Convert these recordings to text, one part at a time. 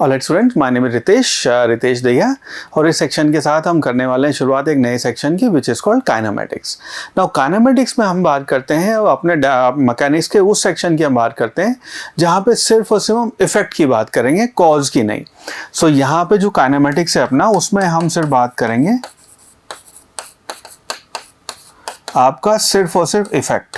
Alright students, my name is Ritesh Dahiya और इस section के साथ हम करने वाले हैं शुरुआत एक नए सेक्शन की which is called kinematics. Now kinematics में हम बात करते हैं और अपने मैकेनिक्स के उस सेक्शन की हम बात करते हैं जहाँ पे सिर्फ और सिर्फ हम इफेक्ट की बात करेंगे, कॉज की नहीं। सो यहाँ पे जो काइनेमेटिक्स है अपना, उसमें हम सिर्फ बात करेंगे आपका सिर्फ और सिर्फ इफेक्ट,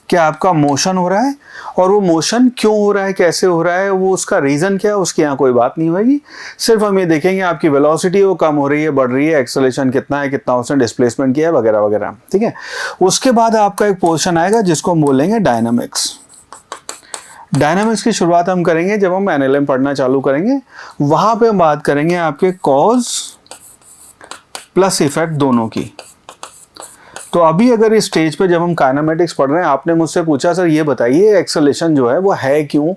क्या आपका मोशन हो रहा है और वो मोशन क्यों हो रहा है, कैसे हो रहा है, वो उसका रीज़न क्या है, उसकी यहाँ कोई बात नहीं होगी। सिर्फ हम ये देखेंगे आपकी वेलोसिटी वो कम हो रही है, बढ़ रही है, एक्सेलरेशन कितना है, कितना उसने डिस्प्लेसमेंट किया है, वगैरह वगैरह। ठीक है, उसके बाद आपका एक पोर्शन आएगा जिसको हम बोलेंगे डायनामिक्स। डायनामिक्स की शुरुआत हम करेंगे जब हम एनएलएम पढ़ना चालू करेंगे। वहाँ पे हम बात करेंगे आपके कॉज प्लस इफेक्ट दोनों की। तो अभी अगर इस स्टेज पे जब हम काइनेमेटिक्स पढ़ रहे हैं, आपने मुझसे पूछा सर ये बताइए एक्सेलरेशन जो है वो है क्यों,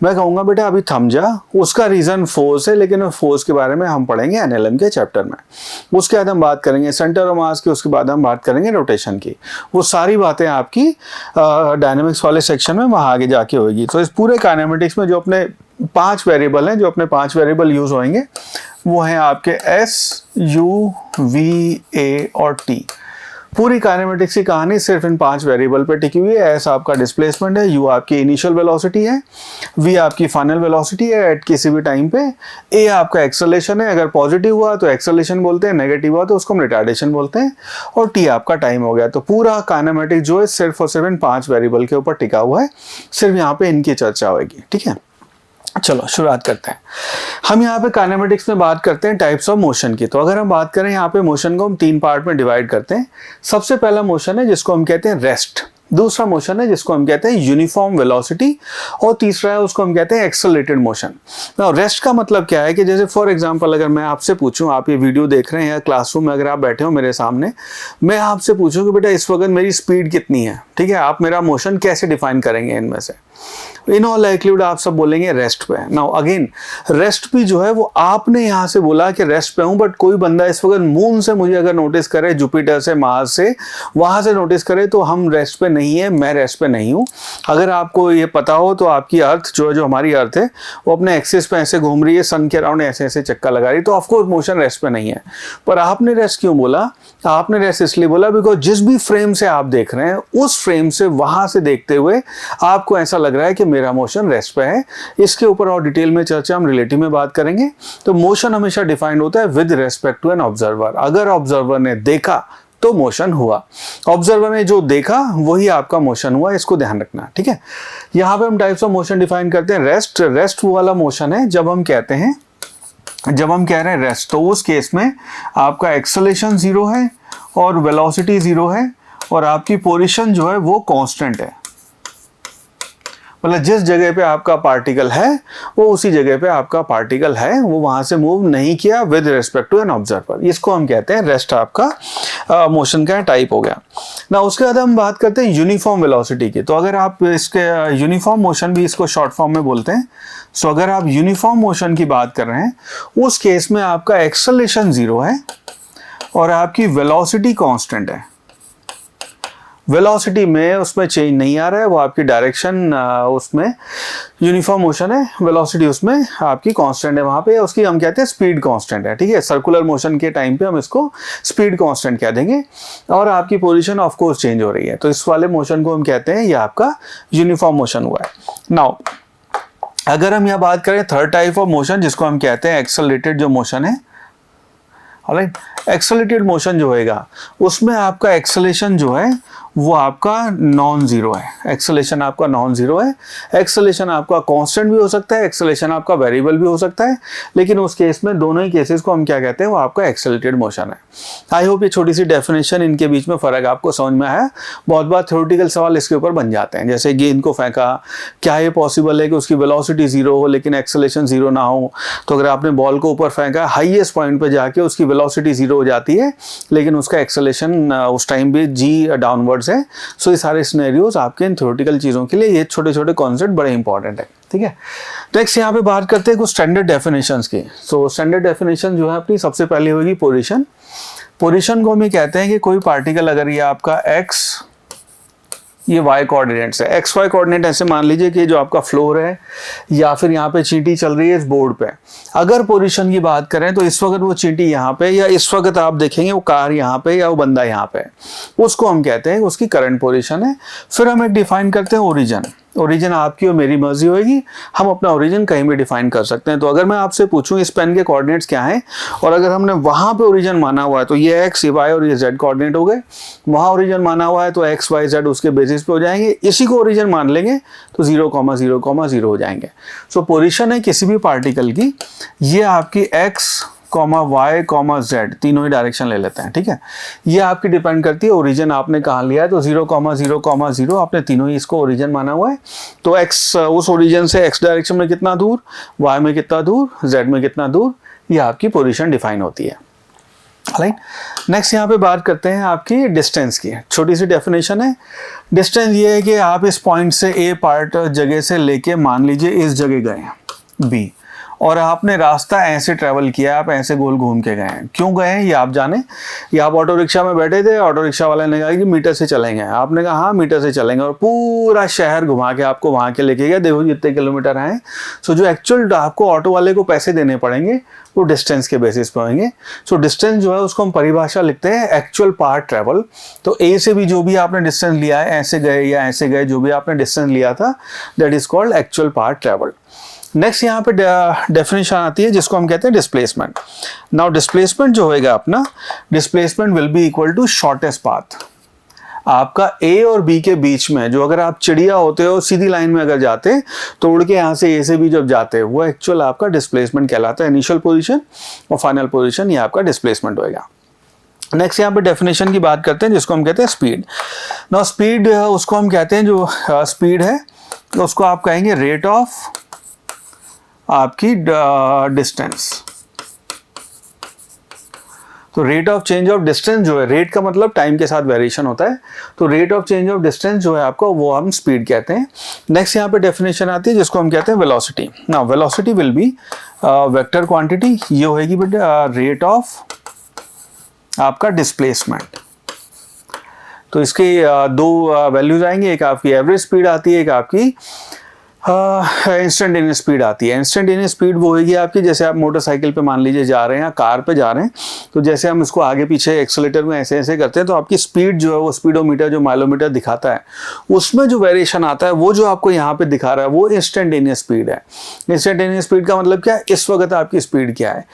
मैं कहूँगा बेटा अभी थम जा, उसका रीज़न फोर्स है, लेकिन फोर्स के बारे में हम पढ़ेंगे एनएलएम के चैप्टर में। उसके बाद हम बात करेंगे सेंटर ऑफ मास की, उसके बाद हम बात करेंगे रोटेशन की। वो सारी बातें आपकी डायनेमिक्स वाले सेक्शन में वहाँ आगे जाके होगी। तो इस पूरे काइनेमेटिक्स में जो अपने 5 वेरिएबल हैं, जो अपने 5 वेरिएबल यूज होंगे वो हैं आपके एस, यू, वी, ए और टी। पूरी काइनेमेटिक्स की कहानी सिर्फ इन 5 वेरिएबल पे टिकी हुई है। एस आपका डिस्प्लेसमेंट है, यू आपकी इनिशियल वेलोसिटी है, वी आपकी फाइनल वेलोसिटी है एट किसी भी टाइम पे, ए आपका एक्सेलरेशन है, अगर पॉजिटिव हुआ तो एक्सेलरेशन बोलते हैं, नेगेटिव हुआ तो उसको हम रिटार्डेशन बोलते हैं, और टी आपका टाइम हो गया। तो पूरा काइनेमेटिक्स जो है सिर्फ और सिर्फ इन 5 वेरिएबल के ऊपर टिका हुआ है, सिर्फ यहाँ पे इनकी चर्चा होगी। ठीक है, चलो शुरुआत करते हैं। हम यहाँ पे काइनेमेटिक्स में बात करते हैं टाइप्स ऑफ मोशन की। तो अगर हम बात करें यहाँ पे मोशन को हम 3 पार्ट में डिवाइड करते हैं। सबसे पहला मोशन है जिसको हम कहते हैं रेस्ट, दूसरा मोशन है जिसको हम कहते हैं यूनिफॉर्म वेलोसिटी, और तीसरा है उसको हम कहते हैं एक्सेलरेटेड मोशन। नाउ रेस्ट का मतलब क्या है कि जैसे फॉर एग्जांपल अगर मैं आपसे पूछूं, आप ये वीडियो देख रहे हैं या क्लासरूम में अगर आप बैठे हो मेरे सामने, मैं आपसे पूछूं कि बेटा इस वक्त मेरी स्पीड कितनी है, ठीक है, आप मेरा मोशन कैसे डिफाइन करेंगे इनमें से? इन ऑल लाइक्लीहुड आप सब बोलेंगे रेस्ट पे। नाउ अगेन रेस्ट भी जो है वो आपने यहाँ से बोला कि रेस्ट पे हूँ, बट कोई बंदा इस वक्त मून से मुझे अगर नोटिस करे, जुपिटर से, मार्स से, वहां से नोटिस करे तो हम रेस्ट पे नहीं है, मैं रेस्ट पे नहीं हूँ। अगर आपको ये पता हो तो आपकी अर्थ जो है, जो हमारी अर्थ है, वो अपने एक्सिस पे ऐसे घूम रही है, सन के अराउंड ऐसे ऐसे चक्का लगा रही है, तो ऑफकोर्स मोशन रेस्ट पे नहीं है। पर आपने रेस्ट क्यों बोला? आपने रेस्ट इसलिए बोला बिकॉज जिस भी फ्रेम से आप देख रहे हैं उस फ्रेम से, वहां से देखते हुए आपको ऐसा लग रहा है कि मेरा मोशन रेस्ट पे है। इसके ऊपर और डिटेल में चर्चा हम रिलेटिव में बात करेंगे। तो मोशन हमेशा डिफाइंड होता है with respect to an observer. अगर ऑब्जर्वर ने देखा तो मोशन हुआ, ऑब्जर्वर ने जो देखा वही आपका मोशन हुआ, इसको ध्यान रखना। ठीक है, यहाँ पे हम टाइप्स ऑफ मोशन डिफाइन करते हैं। रेस्ट वो वाला मोशन है जब हम कहते हैं, जब हम कह रहे हैं रेस्ट, तो उस केस में आपका एक्सेलरेशन 0 है और वेलोसिटी 0 है और आपकी पोजीशन जो है वो कांस्टेंट है। मतलब जिस जगह पे आपका पार्टिकल है वो उसी जगह पे आपका पार्टिकल है, वो वहां से मूव नहीं किया with respect to an observer. इसको हम कहते हैं रेस्ट आपका मोशन का टाइप हो गया ना। उसके बाद हम बात करते हैं यूनिफॉर्म वेलोसिटी की। तो अगर आप इसके यूनिफॉर्म मोशन भी इसको शॉर्ट फॉर्म में बोलते हैं। सो अगर आप यूनिफॉर्म मोशन की बात कर रहे हैं उस केस में आपका एक्सेलरेशन 0 है और आपकी वेलोसिटी कांस्टेंट है। वेलोसिटी में उसमें चेंज नहीं आ रहा है, वो आपकी डायरेक्शन उसमें यूनिफॉर्म मोशन है, वेलोसिटी उसमें आपकी कांस्टेंट है वहाँ पे, उसकी हम कहते हैं स्पीड कांस्टेंट है। ठीक है, सर्कुलर मोशन के टाइम पे हम इसको स्पीड कांस्टेंट कह देंगे और आपकी पोजीशन ऑफ कोर्स चेंज हो रही है, तो इस वाले मोशन को हम कहते हैं ये आपका यूनिफॉर्म मोशन हुआ है। नाउ अगर हम यहाँ बात करें थर्ड टाइप ऑफ मोशन जिसको हम कहते हैं एक्सेलरेटेड जो मोशन है, ऑलराइट, एक्सेलरेटेड मोशन जो होएगा उसमें आपका एक्सेलरेशन जो है वो आपका नॉन जीरो है। एक्सेलरेशन आपका नॉन जीरो है। एक्सेलरेशन आपका कांस्टेंट भी हो सकता है, एक्सेलरेशन आपका वेरिएबल भी हो सकता है, लेकिन उस केस में दोनों ही केसेस को हम क्या कहते हैं, वो आपका एक्सेलरेटेड मोशन है। आई होप ये छोटी सी डेफिनेशन, इनके बीच में फर्क आपको समझ में आया। बहुत बार थ्योरेटिकल सवाल इसके ऊपर बन जाते हैं, जैसे गेंद को फेंका, क्या ये पॉसिबल है कि उसकी वेलोसिटी 0 हो लेकिन एक्सेलरेशन 0 ना हो? तो अगर आपने बॉल को ऊपर फेंका, हाईएस्ट पॉइंट पर जाके उसकी वेलोसिटी 0 हो जाती है लेकिन उसका एक्सेलरेशन उस टाइम भी जी डाउनवर्ड्स है। सो ये सारे सिनेरियोज आपके इन थ्योरेटिकल चीज़ों के लिए ये छोटे छोटे कॉन्सेप्ट बड़े इंपॉर्टेंट है। ठीक है, नेक्स्ट यहाँ पे बात करते हैं कुछ स्टैंडर्ड डेफिनेशंस की। सो स्टैंडर्ड डेफिनेशन जो है अपनी सबसे पहले होगी पोजीशन। पोजीशन को हम ये कहते हैं कि कोई पार्टिकल अगर ये आपका x ये y कोऑर्डिनेट्स है। एक्स वाई कोऑर्डिनेट ऐसे मान लीजिए कि जो आपका फ्लोर है या फिर यहाँ पे चींटी चल रही है इस बोर्ड पे। अगर पोजीशन की बात करें तो इस वक्त वो चींटी यहाँ पे, या इस वक्त आप देखेंगे वो कार यहाँ पे या वो बंदा यहाँ पे, उसको हम कहते हैं उसकी करंट पोजीशन है। फिर हम एक डिफाइन करते हैं ओरिजिन। ओरिजिन आपकी और मेरी मर्जी होगी, हम अपना ओरिजिन कहीं भी डिफाइन कर सकते हैं। तो अगर मैं आपसे पूछूं इस पेन के कोऑर्डिनेट्स क्या हैं, और अगर हमने वहां पे ओरिजिन माना हुआ है तो ये एक्स, ये वाई और ये जेड कोऑर्डिनेट हो गए। वहां ओरिजिन माना हुआ है तो एक्स वाई जेड उसके बेसिस पे हो जाएंगे। इसी को ओरिजिन मान लेंगे तो 0,0,0 हो जाएंगे। सो पोजीशन है किसी भी पार्टिकल की, ये आपकी x comma y comma z तीनों ही डायरेक्शन ले लेते हैं, ठीक है। ये आपकी डिपेंड करती है ओरिजिन आपने कहाँ लिया है। तो 0,0,0 आपने तीनों ही इसको ओरिजिन माना हुआ है। तो एक्स उस ओरिजिन से एक्स डायरेक्शन में कितना दूर, वाई में कितना दूर, जेड में कितना दूर, ये आपकी पोजीशन डिफाइन होती है। राइट, नेक्स्ट यहाँ पे बात करते हैं आपकी डिस्टेंस की। छोटी सी डेफिनेशन है। डिस्टेंस ये है कि आप इस पॉइंट से ए पार्ट जगह से लेके मान लीजिए इस जगह गए हैं बी, और आपने रास्ता ऐसे ट्रैवल किया, आप ऐसे गोल घूम के गए हैं। क्यों गए हैं ये आप जाने, या आप ऑटो रिक्शा में बैठे थे, ऑटो रिक्शा वाले ने कहा कि मीटर से चलेंगे, आपने कहा हाँ मीटर से चलेंगे, और पूरा शहर घुमा के आपको वहाँ के लेके गया, देखो जितने किलोमीटर हैं। सो जो एक्चुअल आपको ऑटो वाले को पैसे देने पड़ेंगे वो डिस्टेंस के बेसिस पे होंगे। सो डिस्टेंस जो है उसको हम परिभाषा लिखते हैं एक्चुअल पार्ट ट्रेवल। तो ए से भी जो भी आपने डिस्टेंस लिया है, ऐसे गए या ऐसे गए, जो भी आपने डिस्टेंस लिया था, that is called actual part travel. Next यहाँ पे डेफिनेशन आती है जिसको हम कहते हैं डिस्प्लेसमेंट। नाउ डिस्प्लेसमेंट जो होएगा अपना, displacement will be equal to shortest path. आपका ए और बी के बीच में जो, अगर आप चिड़िया होते हो सीधी लाइन में अगर जाते तो उड़ के यहाँ से ए से बी जब जाते वो एक्चुअल आपका डिस्प्लेसमेंट कहलाता है। इनिशियल पोजीशन और फाइनल पोजीशन ये आपका डिस्प्लेसमेंट होएगा। नेक्स्ट यहाँ पे डेफिनेशन की बात करते हैं जिसको हम कहते हैं स्पीड। नाउ स्पीड उसको हम कहते हैं, जो स्पीड है उसको आप कहेंगे रेट ऑफ आपकी डिस्टेंस। तो rate of change of distance जो है, रेट का मतलब टाइम के साथ वेरिएशन होता है, तो rate of change of distance जो है आपका वो हम स्पीड कहते हैं। नेक्स्ट यहाँ पे डेफिनेशन आती है जिसको हम कहते हैं velocity. Now velocity will be vector quantity, ये होगी बेटा रेट ऑफ आपका डिस्प्लेसमेंट। तो इसके दो वैल्यूज आएंगे, एक आपकी एवरेज स्पीड आती है, एक आपकी इंस्टेंटेनियस स्पीड आती है। इंस्टेंटेनियस स्पीड वो होगी आपकी, जैसे आप मोटरसाइकिल पे मान लीजिए जा रहे हैं, कार पे जा रहे हैं, तो जैसे हम इसको आगे पीछे एक्सेलेरेटर में ऐसे ऐसे करते हैं तो आपकी स्पीड जो है वो स्पीडोमीटर जो माइलोमीटर दिखाता है उसमें जो वेरिएशन आता है वो जो आपको यहाँ पे दिखा रहा है वो इंस्टेंटेनियस स्पीड है। इंस्टेंटेनियस स्पीड का मतलब क्या है, इस वक्त आपकी स्पीड क्या है।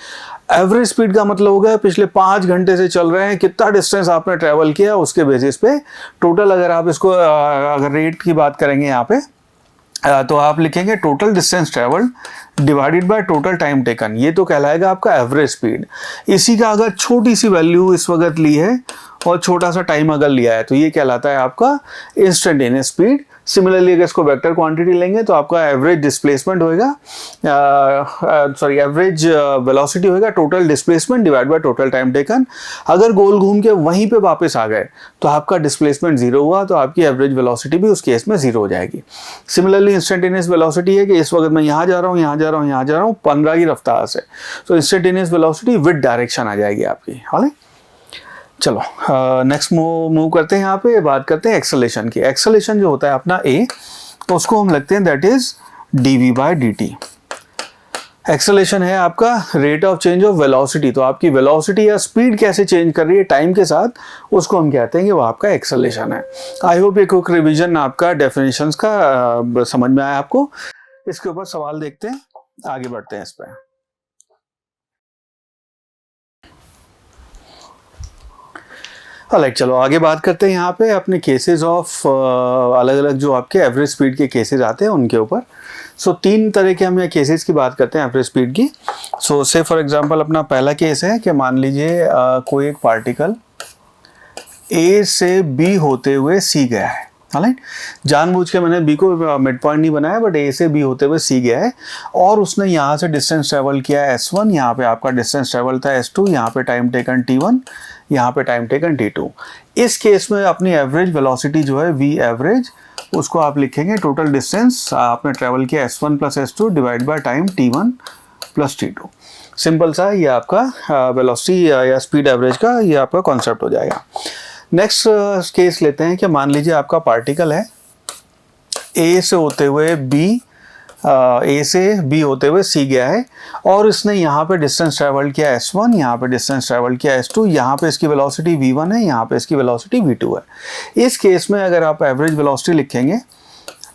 एवरेज स्पीड का मतलब होगा पिछले 5 घंटे से चल रहे हैं, कितना डिस्टेंस आपने ट्रेवल किया उसके बेसिस पे टोटल, अगर आप इसको अगर रेट की बात करेंगे यहाँ पे तो आप लिखेंगे total distance travelled divided by total time taken, ये तो कहलाएगा आपका एवरेज स्पीड। इसी का अगर छोटी सी वैल्यू इस वक्त ली है और छोटा सा टाइम अगर लिया है तो ये कहलाता है आपका इंस्टेंटेनियस स्पीड। सिमिलरली अगर इसको वेक्टर क्वांटिटी लेंगे तो आपका एवरेज डिस्प्लेसमेंट होएगा, एवरेज वेलोसिटी होएगा total displacement divide by total time taken. अगर गोल घूम के वहीं पे वापस आ गए तो आपका डिस्प्लेसमेंट 0 हुआ, तो आपकी एवरेज वेलोसिटी भी उस केस में 0 हो जाएगी। सिमिलरली इंस्टेंटेनियस वेलोसिटी है कि इस वक्त मैं यहाँ जा रहा हूँ, यहाँ जा रहा हूँ, यहाँ जा रहा हूँ 15 की रफ्तार से, तो इंस्टेंटेनियस वेलोसिटी विद डायरेक्शन आ जाएगी आपकी। हाल चलो नेक्स्ट मूव करते हैं, यहाँ पे बात करते हैं एक्सेलेरेशन की। एक्सेलेरेशन जो होता है अपना ए, तो उसको हम लिखते हैं दैट इज dv/dt। एक्सेलेरेशन है आपका rate of change of velocity, तो आपकी वेलोसिटी या स्पीड कैसे चेंज कर रही है टाइम के साथ, उसको हम कहते हैं कि वो आपका एक्सेलेरेशन है। आई होप ये क्विक रिवीजन आपका डेफिनेशंस का समझ में आया आपको। इसके ऊपर सवाल देखते हैं, आगे बढ़ते हैं इस पर। चलो आगे बात करते हैं यहाँ पे अपने केसेस ऑफ अलग अलग जो आपके एवरेज स्पीड के केसेस आते हैं उनके ऊपर। सो 3 तरह के हम यहाँ केसेस की बात करते हैं एवरेज स्पीड की। सो से फॉर एग्जांपल अपना पहला केस है कि मान लीजिए कोई एक पार्टिकल ए से बी होते हुए सी गया है। राइट, जानबूझ के मैंने बी को मिड पॉइंट नहीं बनाया, बट ए से बी होते हुए सी गया है और उसने यहाँ से डिस्टेंस ट्रेवल किया है s1, यहाँ पे आपका डिस्टेंस ट्रेवल था s2, यहाँ पे टाइम टेकन t1, यहाँ पे टाइम टेकन t2। इस केस में अपनी एवरेज वेलोसिटी जो है v एवरेज, उसको आप लिखेंगे टोटल डिस्टेंस आपने ट्रेवल किया s1 plus s2 divide by time t1 plus t2। Simple सा ये आपका वेलोसिटी या स्पीड एवरेज का ये आपका कॉन्सेप्ट हो जाएगा। नेक्स्ट केस लेते हैं कि मान लीजिए आपका पार्टिकल है ए से होते हुए बी, ए से बी होते हुए सी गया है और इसने यहाँ पे डिस्टेंस ट्रेवल किया s1, यहाँ पे डिस्टेंस ट्रेवल किया s2, यहाँ पे इसकी वेलोसिटी v1 है, यहाँ पे इसकी वेलोसिटी v2 है। इस केस में अगर आप एवरेज वेलोसिटी लिखेंगे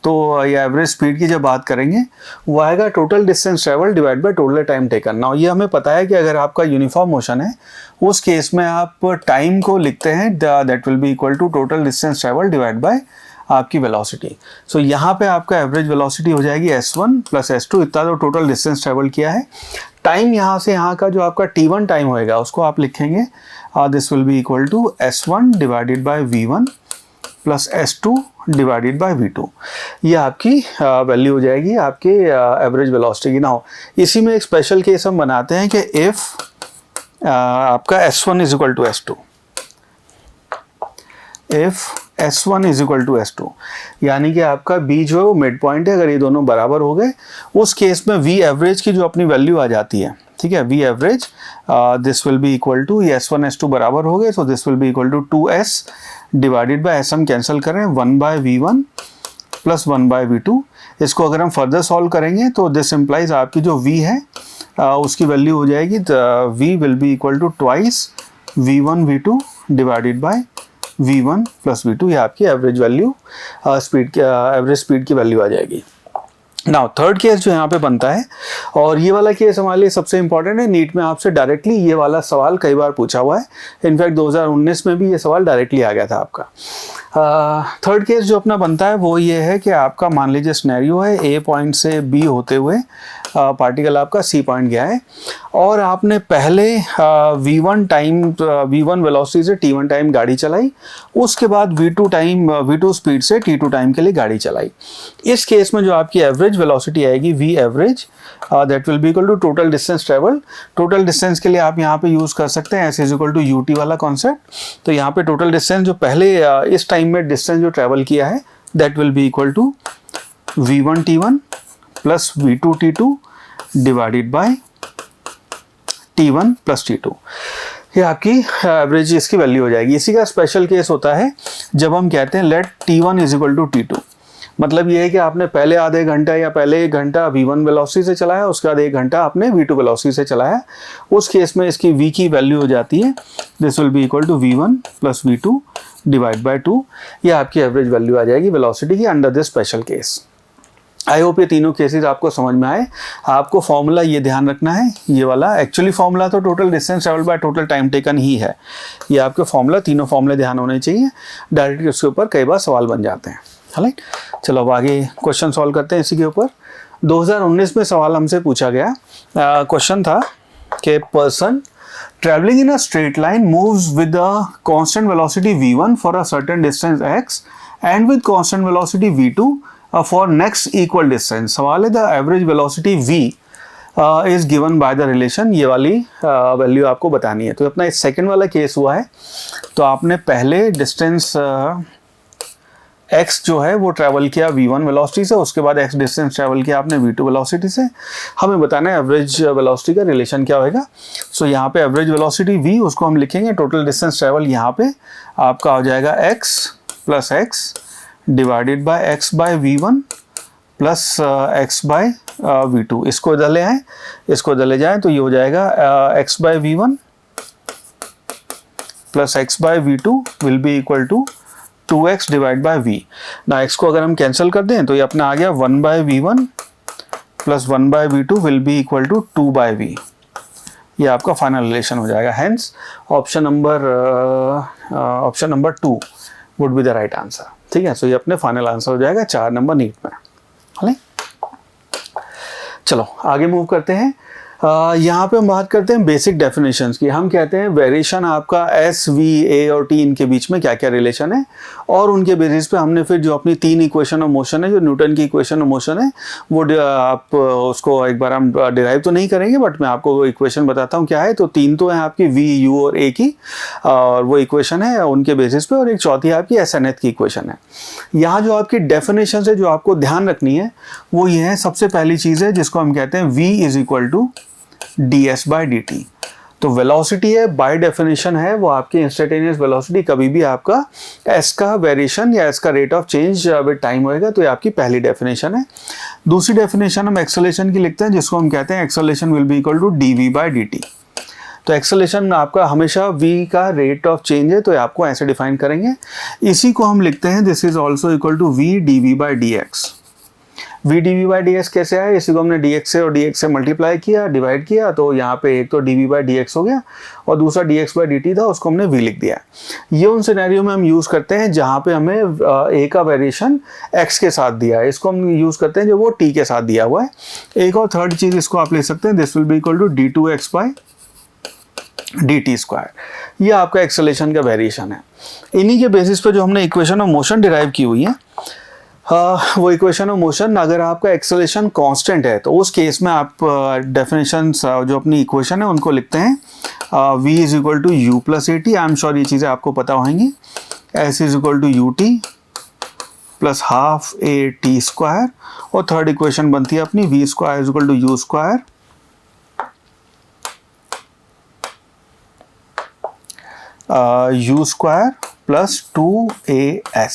तो ये एवरेज स्पीड की जब बात करेंगे वो आएगा total distance travel divide by total time taken. Now ये हमें पता है कि अगर आपका यूनिफॉर्म मोशन है उस केस में आप टाइम को लिखते हैं that will be equal to total distance travel divide by आपकी वेलोसिटी। सो यहाँ पे आपका एवरेज वेलोसिटी हो जाएगी s1 प्लस s2, इतना जो टोटल डिस्टेंस ट्रेवल किया है। टाइम यहाँ से यहाँ का जो आपका t1 टाइम होएगा उसको आप लिखेंगे this will be equal to s1 divided by v1 plus s2 divided by v2। ये आपकी वैल्यू हो जाएगी आपके एवरेज वेलोसिटी की। नाउ इसी में एक स्पेशल केस हम बनाते हैं कि इफ आपका s1 is equal to s2, if s1 is equal to s2 यानी कि आपका b जो है वो मिड पॉइंट है, अगर ये दोनों बराबर हो गए उस केस में v एवरेज की जो अपनी वैल्यू आ जाती है, ठीक है, v average this will be equal to, ये s1 s2 बराबर हो गए तो this will be equal to 2s divided by s हम कैंसिल करें 1 by v1 plus 1 by v2। इसको अगर हम फर्दर सॉल्व करेंगे तो दिस इम्प्लाइज आपकी जो v है उसकी वैल्यू हो जाएगी v will be equal to twice v1 v2 divided by v1 plus v2। ये आपकी एवरेज वैल्यू स्पीड की एवरेज स्पीड की वैल्यू आ जाएगी। नाउ थर्ड केस जो यहाँ पे बनता है और ये वाला केस हमारे लिए सबसे इंपॉर्टेंट है, नीट में आपसे डायरेक्टली ये वाला सवाल कई बार पूछा हुआ है। इनफैक्ट 2019 में भी ये सवाल डायरेक्टली आ गया था आपका। थर्ड केस जो अपना बनता है वो ये है कि आपका मान लीजिए सिनेरियो है ए पॉइंट से बी होते हुए पार्टिकल आपका सी पॉइंट गया है और आपने पहले v1 वेलोसिटी से t1 टाइम गाड़ी चलाई, उसके बाद v2 स्पीड से t2 टाइम के लिए गाड़ी चलाई। इस केस में जो आपकी एवरेज वेलोसिटी आएगी v average that will be equal to total distance travel. Total distance के लिए आप यहाँ पे यूज़ कर सकते हैं s is equal to ut वाला कॉन्सेप्ट। तो यहाँ पे टोटल डिस्टेंस जो पहले इस टाइम में डिस्टेंस जो ट्रेवल किया है that will be equal to v1 t1 plus v2 t2 divided by t1 plus t2। ये आपकी एवरेज इसकी वैल्यू हो जाएगी। इसी का स्पेशल केस होता है जब हम कहते हैं late t1 is equal to t2। मतलब ये है कि आपने पहले आधे घंटा या पहले 1 घंटा v1 वेलोसिटी से चलाया, उसके बाद 1 घंटा आपने v2 वेलोसिटी से चलाया। उस केस में इसकी v की वैल्यू हो जाती है this will be equal to v1 plus v2 divide by 2। ये आपकी एवरेज वैल्यू आ जाएगी वेलोसिटी की under this special case. I hope ये तीनों केसेस आपको समझ में आए। आपको फॉर्मूला ये ध्यान रखना है, ये वाला एक्चुअली फॉर्मूला तो total distance travel by total time taken ही है। ये आपके फॉर्मूला तीनों फॉर्मूले ध्यान होने चाहिए, डायरेक्टली उसके ऊपर कई बार सवाल बन जाते हैं। राइट, चलो अब आगे क्वेश्चन सॉल्व करते हैं इसी के ऊपर। 2019 में सवाल हमसे पूछा गया, क्वेश्चन था कि person traveling in a straight line moves with a constant velocity v1 for a certain distance x and with constant velocity v2 for next equal distance। सवाल है the average velocity v is given by the relation। ये वाली value आपको बतानी है। तो अपना second वाला केस हुआ है, तो आपने पहले डिस्टेंस x जो है वो ट्रैवल किया v1 वेलोसिटी से, उसके बाद x डिस्टेंस ट्रैवल किया आपने v2 वेलोसिटी से। हमें बताना है एवरेज वेलोसिटी का रिलेशन क्या होएगा। सो यहाँ पे एवरेज वेलोसिटी v, उसको हम लिखेंगे टोटल डिस्टेंस ट्रैवल यहाँ पे आपका हो जाएगा x plus x divided by x by v1 plus x by v2। इसको इधर ले आए, इसको इधर ले जाएं तो ये हो जाएगा x by v1 plus x by v2 will be equal to 2x divide by v। ना x को अगर हम कैंसिल कर दें तो ये अपना आ गया 1 by v1 plus 1 by v2 will be equal to 2 by v। ये आपका फाइनल रिलेशन हो जाएगा। Hence option number 2 would be the right answer. ठीक है, सो ये अपने फाइनल आंसर हो जाएगा 4 नंबर नीट में। है, चलो आगे मूव करते हैं। यहाँ पे हम बात करते हैं बेसिक डेफिनेशंस की। हम कहते हैं वेरिएशन आपका एस, वी, ए और टी इनके बीच में क्या क्या रिलेशन है, और उनके बेसिस पे हमने फिर जो अपनी 3 इक्वेशन ऑफ मोशन है, जो न्यूटन की इक्वेशन ऑफ मोशन है, वो आप उसको एक बार हम डिराइव तो नहीं करेंगे, बट मैं आपको इक्वेशन बताता हूँ क्या है। तो 3 तो है आपकी वी, यू और ए की, और वो इक्वेशन है उनके बेसिस पे, और एक चौथी आपकी एस एन एथ की इक्वेशन है। यहाँ जो आपकी डेफिनेशन है जो आपको ध्यान रखनी है वो ये है। सबसे पहली चीज़ है जिसको हम कहते हैं v is equal to ds by dt। तो वेलोसिटी है बाय डेफिनेशन है वो आपकी इंस्टेंटेनियस वेलोसिटी, कभी भी आपका एस का वेरिएशन या एस का rate of change with time होएगा। तो ये आपकी पहली डेफिनेशन है। दूसरी डेफिनेशन हम एक्सेलरेशन की लिखते हैं, जिसको हम कहते हैं acceleration will be equal to dv by dt। तो एक्सेलरेशन आपका हमेशा v का रेट ऑफ चेंज है, तो आपको ऐसे डिफाइन करेंगे। इसी को हम लिखते हैं this is also equal to v dv by dx। v dv by dx कैसे आया, इसी को हमने dx से और dx से मल्टीप्लाई किया, डिवाइड किया, तो यहाँ पे एक तो dv बाई dx हो गया और दूसरा dx बाई dt था, उसको हमने v लिख दिया। ये उन सिनेरियो में हम यूज़ करते हैं जहाँ पे हमें a का वेरिएशन x के साथ दिया है, इसको हम यूज़ करते हैं जो वो t के साथ दिया हुआ है। एक और थर्ड चीज़ इसको आप ले सकते हैं, this will be equal to d2x by dt square. ये आपका एक्सेलरेशन का वेरिएशन है। इन्हीं के बेसिस पे जो हमने इक्वेशन ऑफ मोशन डिराइव की हुई है, वो इक्वेशन ऑफ मोशन, अगर आपका एक्सेलरेशन कांस्टेंट है तो उस केस में आप डेफिनेशन जो अपनी इक्वेशन है उनको लिखते हैं v is equal to u plus a t. I am sure ये चीज़ें आपको पता होंगी। s is equal to u t plus half a t square, और थर्ड इक्वेशन बनती है अपनी v square is equal to u square u square plus 2as।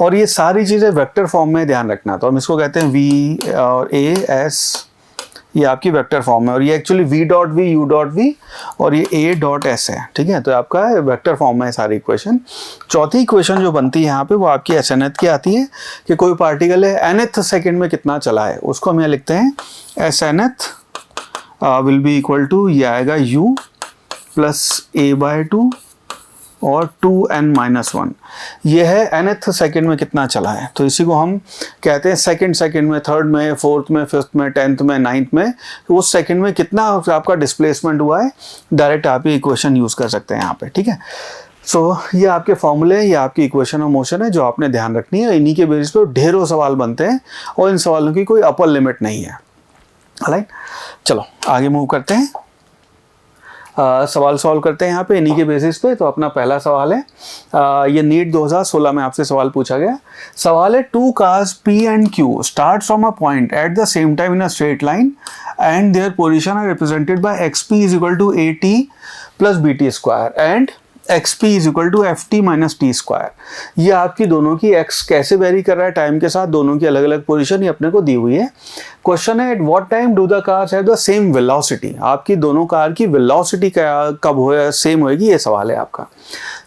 और ये सारी चीज़ें वेक्टर फॉर्म में ध्यान रखना, तो हम इसको कहते हैं v और as, ये आपकी वेक्टर फॉर्म है, और ये actually v dot v u dot v और ये a डॉट s है, ठीक है। तो आपका वेक्टर फॉर्म में है सारी इक्वेशन। चौथी इक्वेशन जो बनती है यहाँ पे वो आपकी snth की आती है कि कोई पार्टिकल है nth सेकेंड में कितना चला है, उसको हम यहाँ लिखते हैं snth will be equal to, ये आएगा u प्लस a बाय 2 और 2n-1, ये है nth सेकेंड में कितना चला है। तो इसी को हम कहते हैं सेकेंड में, थर्ड में, फोर्थ में, फिफ्थ में, 10th में, 9th में, तो उस सेकेंड में कितना आपका डिस्प्लेसमेंट हुआ है, डायरेक्ट आप ये इक्वेशन यूज़ कर सकते हैं यहाँ पे, ठीक है। सो ये आपके फॉर्मूले, ये आपकी इक्वेशन ऑफ मोशन है जो आपने ध्यान रखनी है। इन्हीं के बेसिस पे ढेरों सवाल बनते हैं और इन सवालों की कोई अपर लिमिट नहीं है। राइट, चलो आगे मूव करते हैं। सवाल सॉल्व करते हैं यहाँ पे इन्हीं के बेसिस पे। तो अपना पहला सवाल है, ये नीट 2016 में आपसे सवाल पूछा गया। सवाल है, two cars P and Q start from a point at the same time in a straight line and their position are represented by xp is equal to at plus bt square and xp is equal to ft minus t square. ये आपकी दोनों की x कैसे very कर रहा है time के साथ, दोनों की अलग अलग पोजीशन ये अपने को दी हुई है। क्वेश्चन है, at what time do the cars have the same velocity. आपकी दोनों कार की वेलोसिटी कब हो सेम होएगी, ये सवाल है आपका।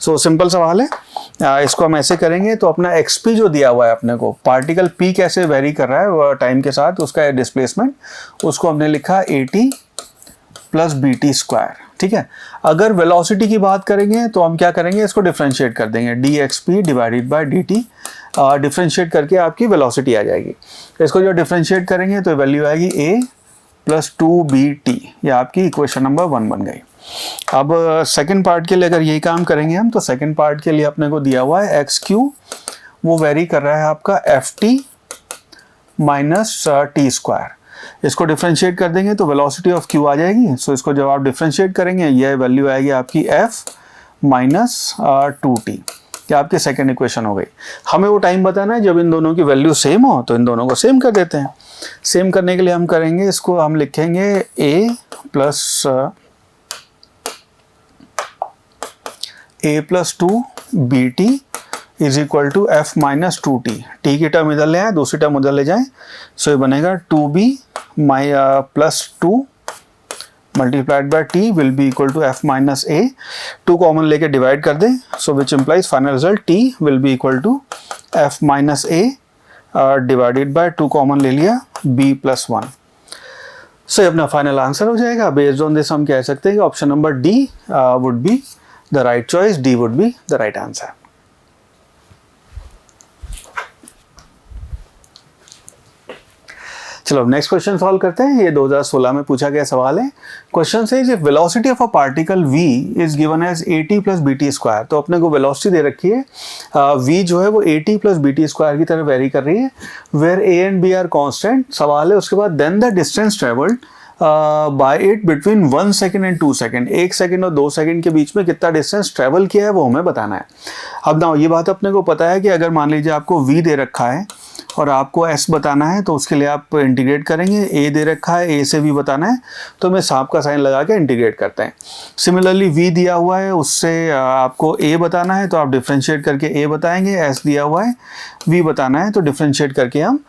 सो सिंपल सवाल है, इसको हम ऐसे करेंगे। तो अपना xp जो दिया हुआ है अपने को, पार्टिकल p कैसे वेरी कर रहा है टाइम के साथ, उसका डिस्प्लेसमेंट, उसको हमने लिखा at प्लस bt स्क्वायर, ठीक है। अगर वेलोसिटी की बात करेंगे तो हम क्या करेंगे, इसको डिफरेंशिएट कर देंगे, dxp divided by dt। Differentiate करके आपकी वेलोसिटी आ जाएगी। इसको जो डिफरेंशिएट करेंगे तो वैल्यू आएगी a प्लस 2bt। ये आपकी इक्वेशन नंबर 1 बन गई। अब सेकंड पार्ट के लिए अगर यही काम करेंगे हम, तो सेकंड पार्ट के लिए अपने को दिया हुआ है xq, वो वेरी कर रहा है आपका ft माइनस टी स्क्वायर। इसको डिफरेंशिएट कर देंगे तो वेलोसिटी ऑफ q आ जाएगी। सो इसको जब आप डिफरेंशिएट करेंगे, यह वैल्यू आएगी आपकी f माइनस 2t। ये आपकी सेकेंड इक्वेशन हो गई। हमें वो टाइम बताना है जब इन दोनों की वैल्यू सेम हो, तो इन दोनों को सेम कर देते हैं। सेम करने के लिए हम करेंगे, इसको हम लिखेंगे a plus two bt is equal to f minus 2t। t की टर्म इधर ले आए, दूसरी टर्म उधर ले जाएं, सो ये बनेगा 2b plus 2 multiplied by t will be equal to f minus a। 2 common लेके डिवाइड कर दें, so which implies final result t will be equal to f minus a divided by 2 common ले लिया b प्लस 1। सो ये अपना final answer हो जाएगा। Based on this हम कह सकते हैं कि option number d would be the right choice, d would be the right answer. चलो नेक्स्ट क्वेश्चन सॉल्व करते हैं। ये 2016 में पूछा गया सवाल है। Question says if velocity of a particle v is given as at plus bt square. तो अपने को वेलोसिटी दे रखी है, v जो है वो at प्लस bt स्क्वायर की तरह वेरी कर रही है, where a and b are constant. सवाल है उसके बाद then the distance travelled by it between 1 second and 2 second. 1 second और 2 सेकेंड के बीच में कितना डिस्टेंस ट्रेवल किया है वो हमें बताना है। अब ना ये बात अपने को पता है कि अगर मान लीजिए आपको v दे रखा है और आपको s बताना है, तो उसके लिए आप इंटीग्रेट करेंगे। a दे रखा है, a से v बताना है, तो मैं सांप का साइन लगा के इंटीग्रेट करते हैं। सिमिलरली v दिया हुआ है, उससे आपको a बताना है, तो आप डिफ्रेंशिएट करके a बताएंगे। s दिया हुआ है, v बताना है, तो डिफ्रेंशिएट करके हम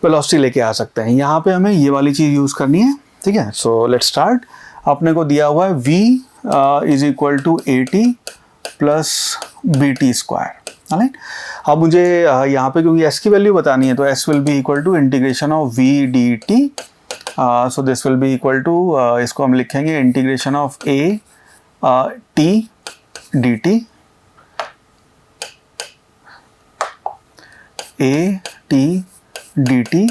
वेलोसिटी लेके आ सकते हैं। यहाँ पे हमें ये वाली चीज़ यूज़ करनी है, ठीक है। So let's start. अपने को दिया हुआ है v is equal to AT plus BT square, right. अब मुझे यहाँ पे क्योंकि s की वैल्यू बतानी है, तो s will be equal to integration of v dt। So this will be equal to, इसको हम लिखेंगे integration of a t dt, a t dt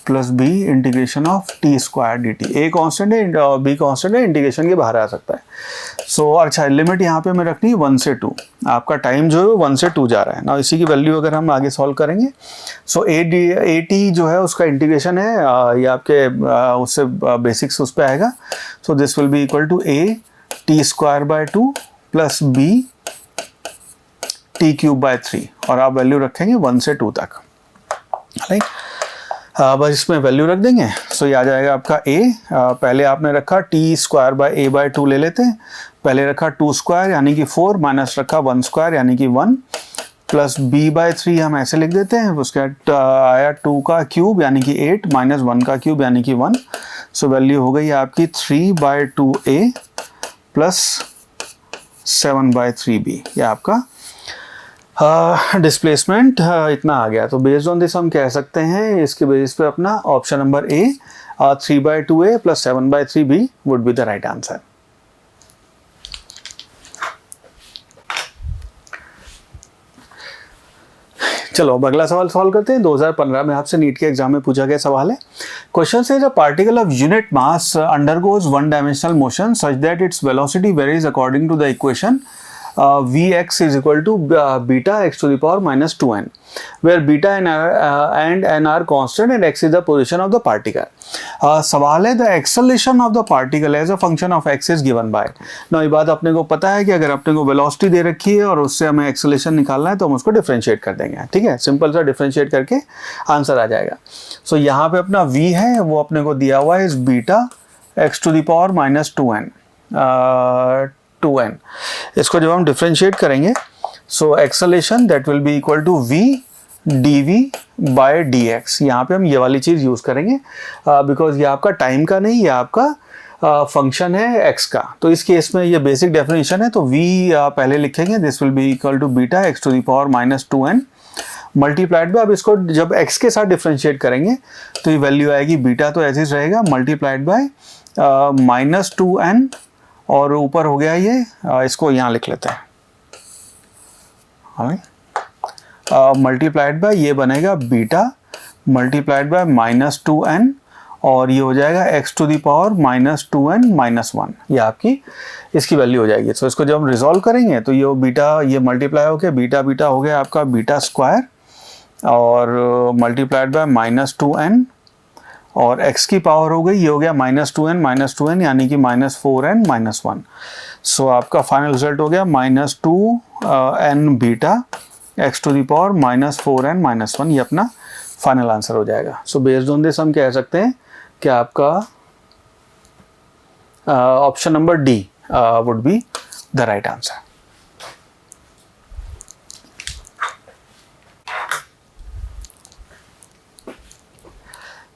plus b integration of t square dt। a constant है, b constant है, integration के बाहर आ सकता है। सो अच्छा, लिमिट यहाँ पे मैं रखनी है 1 से 2। आपका टाइम जो है 1 से 2 जा रहा है ना। इसी की वैल्यू अगर हम आगे सॉल्व करेंगे, सो AT जो है उसका इंटीग्रेशन है, ये आपके उससे बेसिक्स उस पर आएगा। So this will be equal to a t square by 2 plus b t cube by 3, और आप वैल्यू रखेंगे 1 से 2 तक, राइट। बस इसमें वैल्यू रख देंगे। सो ये आ जाएगा आपका a। पहले आपने रखा t square by a by 2 ले लेते हैं। पहले रखा 2 स्क्वायर यानी कि 4, माइनस रखा 1 स्क्वायर यानी कि 1, प्लस b बाय 3 हम ऐसे लिख देते हैं। उसके आया 2 का क्यूब यानी कि 8, माइनस 1 का क्यूब यानी कि 1। सो वैल्यू हो गई आपकी 3 by 2a plus 7 by 3b। ये आपका डिस्प्लेसमेंट इतना आ गया। तो बेस्ड ऑन दिस हम कह सकते हैं, इसके बेसिस पे अपना option number A 3 by 2a plus 7 by 3b would be the right answer. चलो अब अगला सवाल सॉल्व करते हैं। 2015 में आपसे नीट के एग्जाम में पूछा गया सवाल है। क्वेश्चन से, a particle of unit mass undergoes one dimensional motion such that its velocity varies according to the equation Vx is equal to beta x to the power minus 2n, where beta and n are constant and x is the position of the particle. सवाल है, the acceleration of the particle as a function of x is given by। ना ये बात अपने को पता है कि अगर अपने को वेलोसिटी दे रखी है और उससे हमें एक्सेलरेशन निकालना है, तो हम उसको डिफरेंशिएट कर देंगे, ठीक है। सिंपल सा डिफरेंशिएट करके आंसर आ जाएगा। सो यहाँ पे अपना v है, वो अपने को दिया हुआ है इस beta x to the power minus 2n। इसको जब हम डिफरेंशिएट करेंगे, so acceleration that will be equal to v dv by dx। यहाँ पे हम ये वाली चीज़ यूज़ करेंगे बिकॉज ये आपका टाइम का नहीं, ये आपका फंक्शन है x का। तो इस केस में ये बेसिक डेफिनेशन है, तो v पहले लिखेंगे, this will be equal to beta x to the power minus 2n multiplied by, अब इसको जब x के साथ डिफरेंशिएट करेंगे तो ये वैल्यू आएगी बीटा तो ऐसे ही रहेगा, मल्टीप्लाइड बाय माइनस 2n, और ऊपर हो गया ये, इसको यहाँ लिख लेते हैं, मल्टीप्लाइड बाय ये बनेगा beta multiplied by minus 2n, और ये हो जाएगा x to the power minus 2n minus 1। ये आपकी इसकी वैल्यू हो जाएगी। तो इसको जब हम रिजॉल्व करेंगे तो ये बीटा ये मल्टीप्लाई हो गया, बीटा बीटा हो गया आपका बीटा स्क्वायर, और मल्टीप्लाइड बाय माइनस 2n, और x की पावर हो गई, ये हो गया माइनस 2n यानी कि माइनस 4n माइनस 1। सो आपका फाइनल रिजल्ट हो गया minus 2n beta x to the power minus 4n minus 1। ये अपना फाइनल आंसर हो जाएगा। सो बेस्ड ऑन दिस हम कह सकते हैं कि आपका option number D would be the right answer.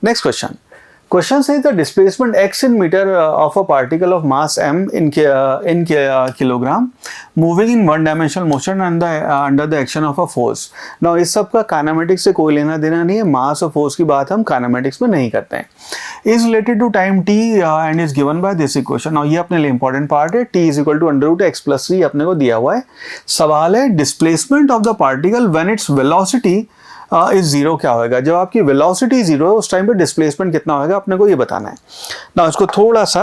Next question. Question says the displacement x in meter of a particle of mass m in kilogram moving in one dimensional motion under the action of a force. Now इस सब का kinematics से कोई लेना देना नहीं है, मास और फोर्स की बात हम काइनेमेटिक्स में नहीं करते हैं। Is related to time t and is given by this equation. Now ये अपने लिए इंपॉर्टेंट पार्ट है, t is equal to under root x plus 3 अपने को दिया हुआ है। सवाल है displacement of the particle when its velocity is zero क्या होगा। जब आपकी वेलोसिटी जीरो है उस टाइम पे डिस्प्लेसमेंट कितना होगा अपने को ये बताना है ना। इसको थोड़ा सा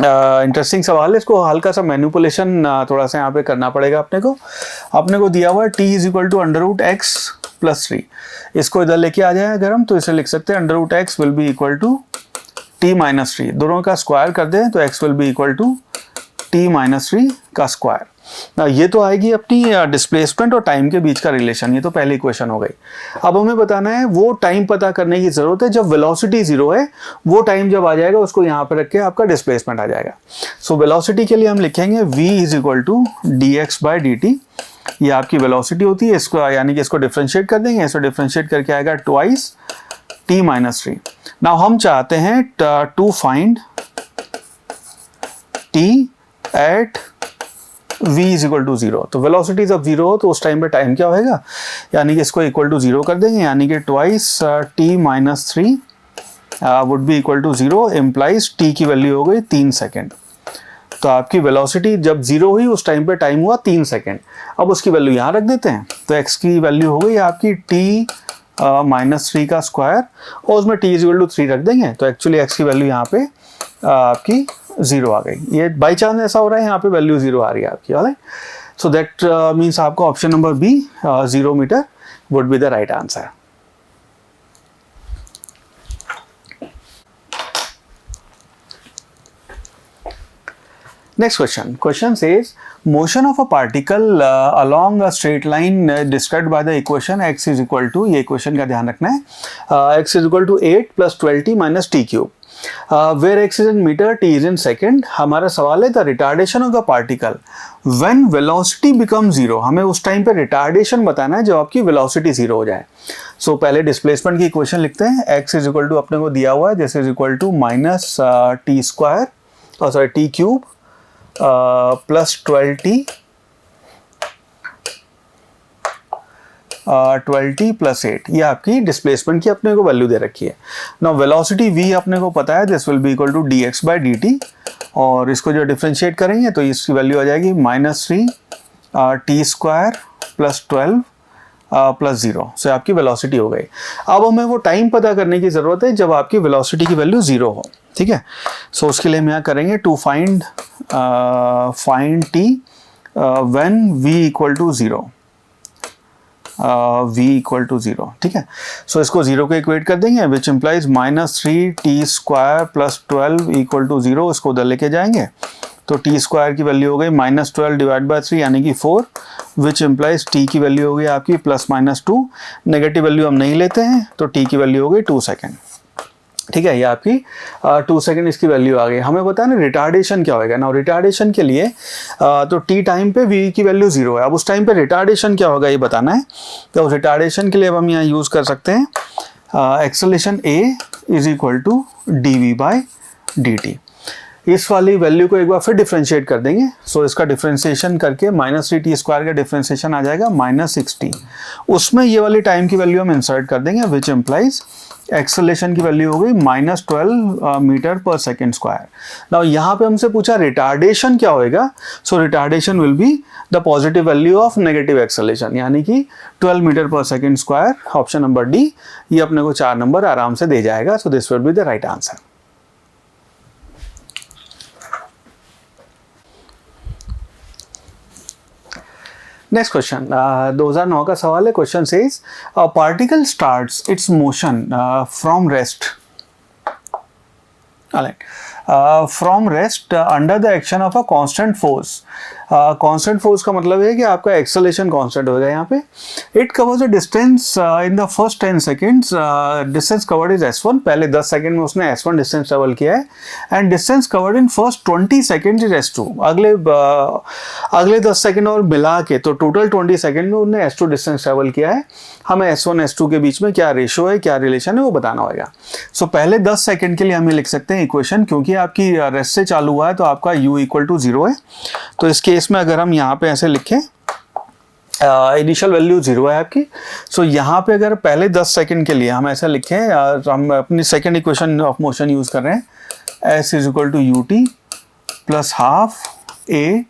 इंटरेस्टिंग सवाल है, इसको हल्का सा मैनिपुलेशन थोड़ा सा यहाँ पे करना पड़ेगा अपने को दिया हुआ है t is equal to under root x plus 3। इसको इधर लेके आ जाए अगर हम, तो इसे लिख सकते हैं under root x will be equal to t minus 3, दोनों का स्क्वायर कर दें तो x will be equal to t minus 3 का स्क्वायर। ये तो आएगी अपनी डिस्प्लेसमेंट और टाइम के बीच का रिलेशन, ये तो पहली इक्वेशन हो गई। अब हमें बताना है वो टाइम पता करने की जरूरत है जब वेलोसिटी जीरो है, वो टाइम जब आ जाएगा उसको यहाँ पे रख के आपका डिस्प्लेसमेंट आ जाएगा। सो वेलोसिटी के लिए हम लिखेंगे v is equal to dx/dt, ये आपकी वेलोसिटी होती है, इसको यानी कि इसको डिफरेंशिएट कर देंगे, इसको डिफरेंशिएट करके आएगा ट्वाइस t माइनस 3। नाउ हम चाहते हैं to find t at v is equal to zero. तो वेलोसिटी जब जीरो हो तो उस टाइम पे टाइम क्या होएगा, यानी कि इसको इक्वल टू जीरो कर देंगे, यानी कि twice t minus 3 would be equal to zero, implies t की वैल्यू हो गई 3 सेकेंड। तो आपकी वेलोसिटी जब जीरो हुई उस टाइम पे टाइम हुआ 3 सेकेंड। अब उसकी वैल्यू यहाँ रख देते हैं, तो x की वैल्यू हो गई आपकी t माइनस 3 का स्क्वायर, और उसमें t इज इक्वल टू 3 रख देंगे, तो एक्चुअली x की वैल्यू यहाँ पे आपकी जीरो आ गई। ये बाई चांस ऐसा हो रहा है, यहाँ पे वैल्यू जीरो आ रही है आपकी, ऑलराइट। सो दैट मीन्स आपका option number B 0 metre would be the right answer. Next question. Question says motion of a particle along a straight line described by the equation x is equal to, ये equation का ध्यान रखना है, x is equal to 8 plus 12t minus t cube, where x is in meter, t is in second। हमारा सवाल है the retardation of the particle when velocity becomes zero। हमें उस टाइम पे retardation बताना है जब आपकी velocity zero हो जाए। So पहले displacement की equation लिखते हैं, x is equal to अपने को दिया हुआ है, this is equal to minus t square, t cube plus 12t plus 8, ये आपकी डिस्प्लेसमेंट की अपने को वैल्यू दे रखी है। नाउ वेलोसिटी v अपने को पता है, this will be equal to dx/dt, और इसको जो डिफरेंशिएट करेंगे तो इसकी वैल्यू आ जाएगी -3 t स्क्वायर प्लस 12 प्लस 0। सो आपकी वेलोसिटी हो गई। अब हमें वो टाइम पता करने की ज़रूरत है जब आपकी वेलोसिटी की वैल्यू 0 हो, ठीक है। सो उसके लिए हम यहाँ करेंगे to find t when v equal to 0, v equal to 0, ठीक है। सो इसको 0 को इक्वेट कर देंगे, which implies -3 t square plus 12 equal to 0, इसको उधर लेके जाएंगे तो t स्क्वायर की वैल्यू हो गई -12 डिवाइड बाय 3 यानी कि 4, विच इम्प्लाइज t की वैल्यू हो गई आपकी +-2, नेगेटिव वैल्यू हम नहीं लेते हैं तो t की वैल्यू हो गई 2 सेकेंड, ठीक है। ये आपकी 2 सेकेंड इसकी वैल्यू आ गई। हमें पता है ना रिटार्डेशन क्या होगा ना, रिटार्डेशन के लिए तो t टाइम पे v की वैल्यू 0 है, अब उस टाइम पे रिटार्डेशन क्या होगा ये बताना है। तो रिटार्डेशन के लिए अब हम यहाँ यूज़ कर सकते हैं acceleration a is equal to dv/dt। इस वाली वैल्यू को एक बार फिर डिफरेंशिएट कर देंगे, सो इसका डिफरेंशिएशन करके -3t स्क्वायर का डिफरेंशिएशन आ जाएगा -6t, उसमें ये वाली टाइम की वैल्यू हम इंसर्ट कर देंगे, विच इम्प्लाइज एक्सेलरेशन की वैल्यू हो गई -12 meter per second square. Now यहाँ पे हमसे पूछा रिटार्डेशन क्या होएगा, so retardation will be the positive value of negative acceleration, यानी कि 12 meter per second square, option number D, ये अपने को 4 नंबर आराम से दे जाएगा। So this will be the right answer. Next question 2009 का सवाल है। Question says a particle starts its motion from rest, from rest under the action of a constant force. Constant force का मतलब है कि आपका एक्सेलरेशन कांस्टेंट होगा यहाँ पे। It covers a distance in the first 10 seconds, distance covered is s1, पहले 10 second में उसने s1 डिस्टेंस ट्रेवल किया है, and distance covered in first 20 second is s2, अगले 10 सेकेंड और मिला के तो टोटल 20 सेकेंड में उन्होंने s2 डिस्टेंस ट्रेवल किया है। हमें s1 s2 के बीच में क्या रेशियो है, क्या रिलेशन है वो बताना होगा। सो पहले 10 सेकेंड के लिए हम ये लिख सकते हैं इक्वेशन, क्योंकि आपकी रेस्ट से चालू हुआ है तो आपका u इक्वल टू 0 है, तो इस केस में अगर हम यहाँ पे ऐसे लिखें इनिशियल वैल्यू 0 है आपकी, सो यहाँ पे अगर पहले 10 सेकंड के लिए हम ऐसा लिखें, हम अपनी second equation of motion use कर रहे हैं, s is equal to ut plus half a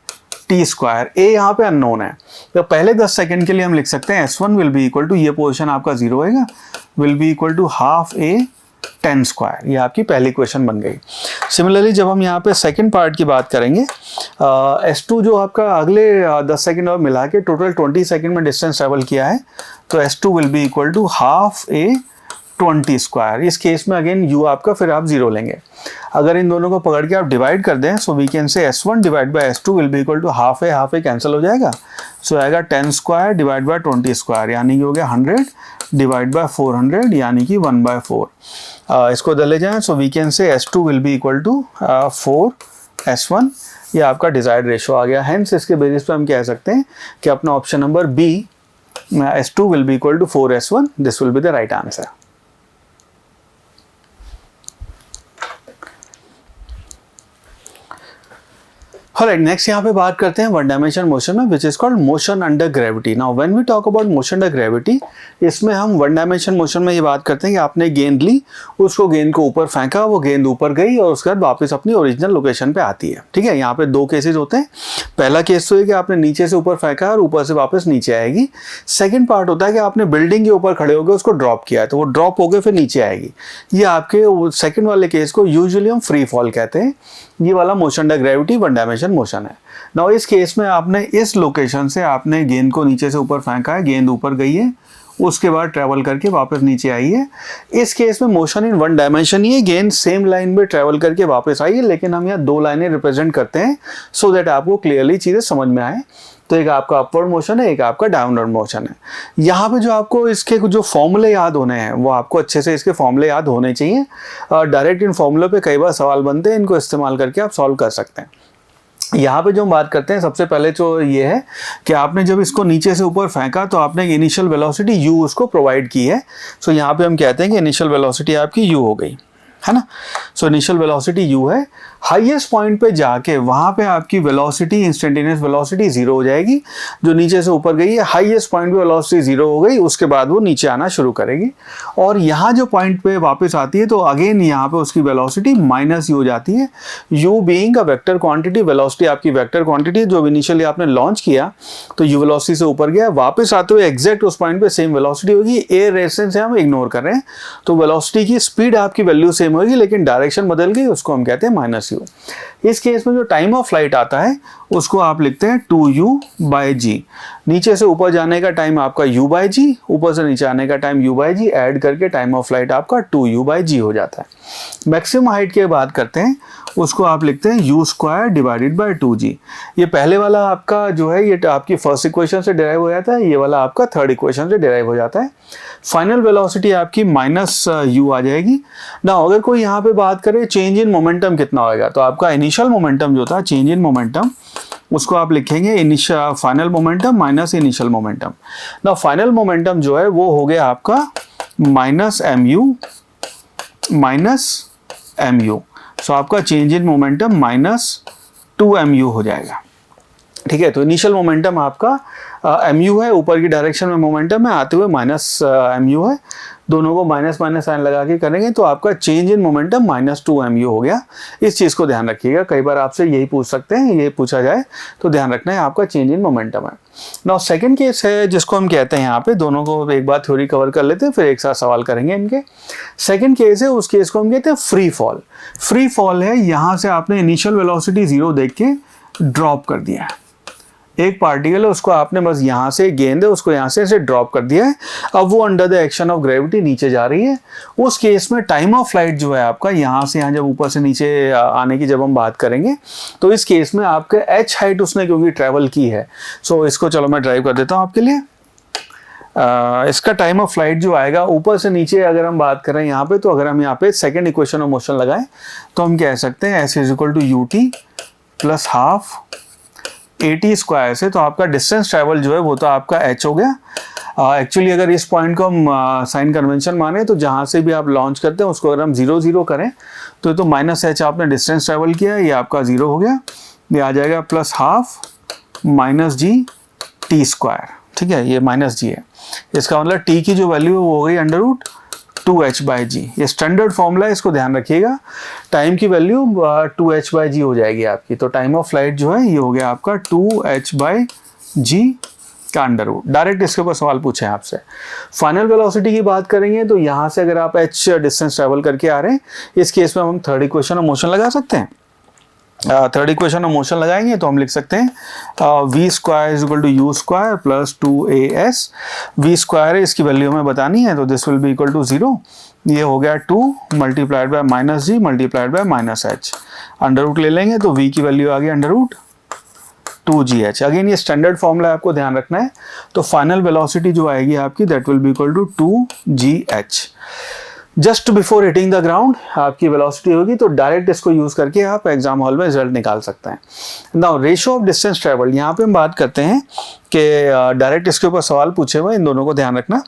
t square, a यहाँ पे अननोन है, तो पहले 10 सेकंड के लिए हम लिख सकते हैं s1 will be equal to, ये पोजिशन आपका 0 होएगा, will be equal to half a 10 square, ये आपकी पहली क्वेश्चन बन गई। सिमिलरली जब हम यहाँ पे सेकंड पार्ट की बात करेंगे, S2 जो आपका अगले 10 सेकंड और मिला के टोटल 20 सेकंड में डिस्टेंस ट्रेवल किया है, तो S2 will be equal to half a 20 square. इस केस में अगेन u आपका फिर आप 0 लेंगे। अगर इन दोनों को पकड़ के आप डिवाइड कर दें, so we can say s1 divide by s2 will be equal to half है कैंसिल हो जाएगा, सो आएगा 10 स्क्वायर डिवाइड बाय 20 स्क्वायर, यानी कि हो गया 100 डिवाइड बाय 400, यानी कि 1/4। इसको इधर ले जाएं, सो वी कैन से s2 will be equal to 4s1। ये आपका डिजायर्ड रेशो आ गया। हेंस इसके बेसिस पे हम कह सकते हैं कि अपना option number B, s2 will be equal to 4s1, this will be the right answer. Alright, next यहाँ पे बात करते हैं वन डायमेंशन मोशन में, which is called motion under gravity. Now when we talk about motion under gravity, इसमें हम one dimension motion में ये बात करते हैं कि आपने गेंद ली, उसको गेंद को ऊपर फेंका, वो गेंद ऊपर गई और उसके बाद वापस अपनी ओरिजिनल लोकेशन पे आती है। ठीक है, यहाँ पे दो केसेस होते हैं। पहला केस तो है कि आपने नीचे से ऊपर फेंका और ऊपर से वापस नीचे आएगी। सेकेंड पार्ट होता है कि आपने बिल्डिंग के ऊपर खड़े होकर उसको ड्रॉप किया है, तो वो ड्रॉप हो गए फिर नीचे आएगी। ये आपके सेकेंड वाले केस को यूजुअली हम फ्री फॉल कहते हैं। ये वाला motion under gravity one dimension motion है। नाउ इस केस में आपने इस लोकेशन से आपने गेंद को नीचे से ऊपर फेंका है, गेंद ऊपर गई है, उसके बाद ट्रेवल करके वापस नीचे आई है। इस केस में मोशन इन वन डायमेंशन ही है, गेंद सेम लाइन में ट्रेवल करके वापस आई है, लेकिन हम यहाँ दो लाइनें रिप्रेजेंट करते हैं सो दैट आपको क्लियरली चीज़ें समझ में आए। तो एक आपका अपवर्ड मोशन है, एक आपका डाउनवर्ड मोशन है। यहाँ पे जो आपको इसके जो फॉर्मूले याद होने हैं वो आपको अच्छे से इसके फॉर्मूले याद होने चाहिए। डायरेक्ट इन फॉर्मूलों पे कई बार सवाल बनते हैं, इनको इस्तेमाल करके आप सॉल्व कर सकते हैं। यहाँ पे जो हम बात करते हैं, सबसे पहले तो ये है कि आपने जब इसको नीचे से ऊपर फेंका तो आपने इनिशियल वेलोसिटी u उसको प्रोवाइड की है। सो यहाँ पे हम कहते हैं कि इनिशियल वेलोसिटी आपकी u हो गई, है ना। सो इनिशियल वेलोसिटी u है। हाईएस्ट पॉइंट पे जाके वहाँ पे आपकी वेलोसिटी, इंस्टेंटेनियस वेलोसिटी 0 हो जाएगी। जो नीचे से ऊपर गई है, हाईएस्ट पॉइंट पे वेलोसिटी 0 हो गई, उसके बाद वो नीचे आना शुरू करेगी। और यहाँ जो पॉइंट पे वापस आती है तो अगेन यहाँ पे उसकी वेलोसिटी माइनस u हो जाती है। u being a vector quantity, velocity आपकी वेक्टर क्वांटिटी जो इनिशियली आपने लॉन्च किया, तो u वेलोसिटी से ऊपर गया, वापस आते हुए एग्जैक्ट उस पॉइंट पे सेम वेलोसिटी होगी। a रेजिस्टेंस से हम इग्नोर कर रहे हैं, तो वेलोसिटी की स्पीड आपकी वैल्यू सेम होगी, लेकिन डायरेक्शन बदल गई, उसको हम कहते हैं माइनस u। इस केस में जो टाइम ऑफ फ्लाइट आता है उसको आप लिखते हैं 2u/g। नीचे से ऊपर जाने का टाइम आपका u/g, ऊपर से नीचे आने का टाइम u/g, ऐड करके टाइम ऑफ फ्लाइट आपका 2u/g हो जाता है। मैक्सिमम हाइट की बात करते हैं, उसको आप लिखते हैं u² डिवाइडेड बाय 2g। ये पहले वाला आपका जो है ये आपकी फर्स्ट इक्वेशन से डिराइव हो जाता है, ये वाला आपका थर्ड इक्वेशन से डिराइव हो जाता है। फाइनल वेलोसिटी आपकी -u आ जाएगी ना। अगर कोई यहाँ पे बात करे चेंज इन मोमेंटम कितना होगा, तो आपका इनिशियल मोमेंटम जो था, चेंज इन मोमेंटम, उसको आप लिखेंगे initial final momentum minus initial momentum. ना फाइनल मोमेंटम जो है वो हो गया आपका -mu। सो आपका चेंज इन मोमेंटम -2mu हो जाएगा। ठीक है, तो इनिशियल मोमेंटम आपका mu है, ऊपर की डायरेक्शन में मोमेंटम है, आते हुए -mu है। दोनों को माइनस माइनस साइन लगा के करेंगे तो आपका चेंज इन मोमेंटम -2mu हो गया। इस चीज़ को ध्यान रखिएगा, कई बार आपसे यही पूछ सकते हैं, ये पूछा जाए तो ध्यान रखना है आपका चेंज इन मोमेंटम है। नाउ सेकंड केस है जिसको हम कहते हैं, यहाँ पे दोनों को एक बार थ्योरी कवर कर लेते हैं, फिर एक साथ सवाल करेंगे इनके। सेकंड केस है, उस केस को हम कहते हैं फ्री फॉल। फ्री फॉल है, यहाँ से आपने इनिशियल वेलोसिटी 0 देख के ड्रॉप कर दिया है। एक पार्टिकल है, उसको आपने बस यहाँ से, गेंद है उसको यहाँ से ऐसे ड्रॉप कर दिया है, अब वो under the action of gravity नीचे जा रही है। उस केस में टाइम ऑफ फ्लाइट जो है आपका, यहाँ से यहाँ जब ऊपर से नीचे आने की जब हम बात करेंगे, तो इस केस में आपके h हाइट उसने क्योंकि ट्रेवल की है, सो इसको चलो मैं ड्राइव कर देता हूँ आपके लिए। इसका टाइम ऑफ फ्लाइट जो आएगा ऊपर से नीचे, अगर हम बात करें यहाँ पे, तो अगर हम यहाँ पे सेकेंड इक्वेशन ऑफ मोशन लगाएं तो हम कह सकते हैं s = ut + हाफ at² से, तो आपका डिस्टेंस ट्रैवल जो है वो तो आपका h हो गया। एक्चुअली अगर इस पॉइंट को हम साइन कन्वेंशन माने तो जहाँ से भी आप लॉन्च करते हैं उसको अगर हम 0 0 करें तो -h आपने डिस्टेंस ट्रैवल किया है, ये आपका 0 हो गया। ये आ जाएगा +½ -g t²। ठीक है, ये -g है, इसका मतलब t की जो वैल्यू है वो हो गई √2h/g। ये स्टैंडर्ड फॉर्मूला है, इसको ध्यान रखिएगा। टाइम की वैल्यू 2h/g हो जाएगी आपकी, तो टाइम ऑफ फ्लाइट जो है ये हो गया आपका 2h/g का अंडर रूट। डायरेक्ट इसके ऊपर सवाल पूछे हैं आपसे। फाइनल वेलोसिटी की बात करेंगे तो यहाँ से अगर आप h डिस्टेंस ट्रेवल करके आ रहे हैं, इस केस में हम थर्ड इक्वेशन ऑफ मोशन लगा सकते हैं। थर्ड इक्वेशन में मोशन लगाएंगे तो हम लिख सकते हैं v square is equal to u square plus 2as। V square है, इसकी वैल्यू हमें बतानी है, तो this will be equal to 0। ये हो गया 2 multiplied by minus g multiplied by minus h. Under root ले लेंगे तो v की वैल्यू आ गई अंडर रूट 2gh। अगेन ये स्टैंडर्ड फॉर्मूला आपको ध्यान रखना है। तो फाइनल वेलोसिटी जो आएगी आपकी that will be equal to 2gh। Just before hitting the ground आपकी वेलोसिटी होगी, तो डायरेक्ट इसको यूज करके आप एग्जाम हॉल में रिजल्ट निकाल सकते हैं। Now ratio of distance travel, यहाँ पे हम बात करते हैं कि डायरेक्ट इसके ऊपर सवाल पूछे हुए, इन दोनों को ध्यान रखना।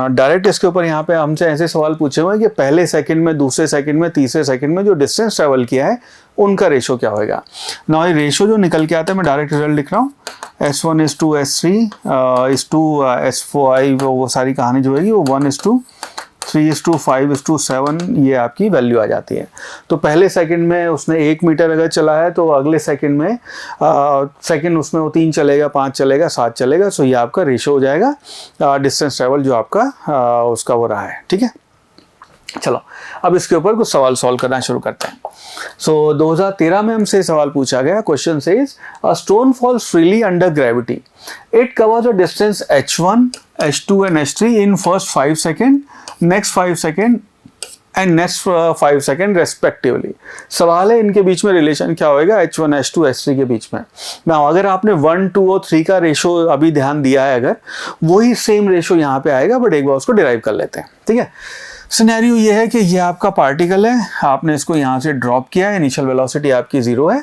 डायरेक्ट इसके ऊपर यहाँ पे हमसे ऐसे सवाल पूछे हुए हैं कि पहले सेकंड में, दूसरे सेकंड में, तीसरे सेकंड में जो डिस्टेंस ट्रेवल किया है उनका रेशियो क्या होगा। नाउ ये रेशियो जो निकल के आता है, मैं डायरेक्ट रिजल्ट लिख रहा हूँ, S1 is to S3 is to S5, वो सारी कहानी जो है वो 1 is to 3 is to 5 is to 7, ये आपकी वैल्यू आ जाती है। तो पहले सेकंड में उसने 1 मीटर अगर चला है तो अगले सेकंड में सेकंड उसमें वो 3 चलेगा, 5 चलेगा, 7 चलेगा। सो ये आपका रेशियो हो जाएगा डिस्टेंस ट्रेवल जो आपका उसका वो रहा है। ठीक है, चलो अब इसके ऊपर कुछ सवाल सॉल्व करना शुरू करते हैं। सो 2013 में हमसे सवाल पूछा गया, question says a stone falls freely under gravity, it covers a distance h1, h2 and h3 in first 5 second, next 5 second and next 5 second respectively. सवाल है इनके बीच में रिलेशन क्या होएगा h1, h2, h3 के बीच में। ना अगर आपने 1, 2 और 3 का रेशो अभी ध्यान दिया है, अगर वही सेम रेशो यहाँ पे आएगा, बट एक बार उसको डिराइव कर लेते हैं। ठीक है, सिनेरियो ये है कि ये आपका पार्टिकल है, आपने इसको यहाँ से ड्रॉप किया है, इनिशियल वेलोसिटी आपकी 0 है,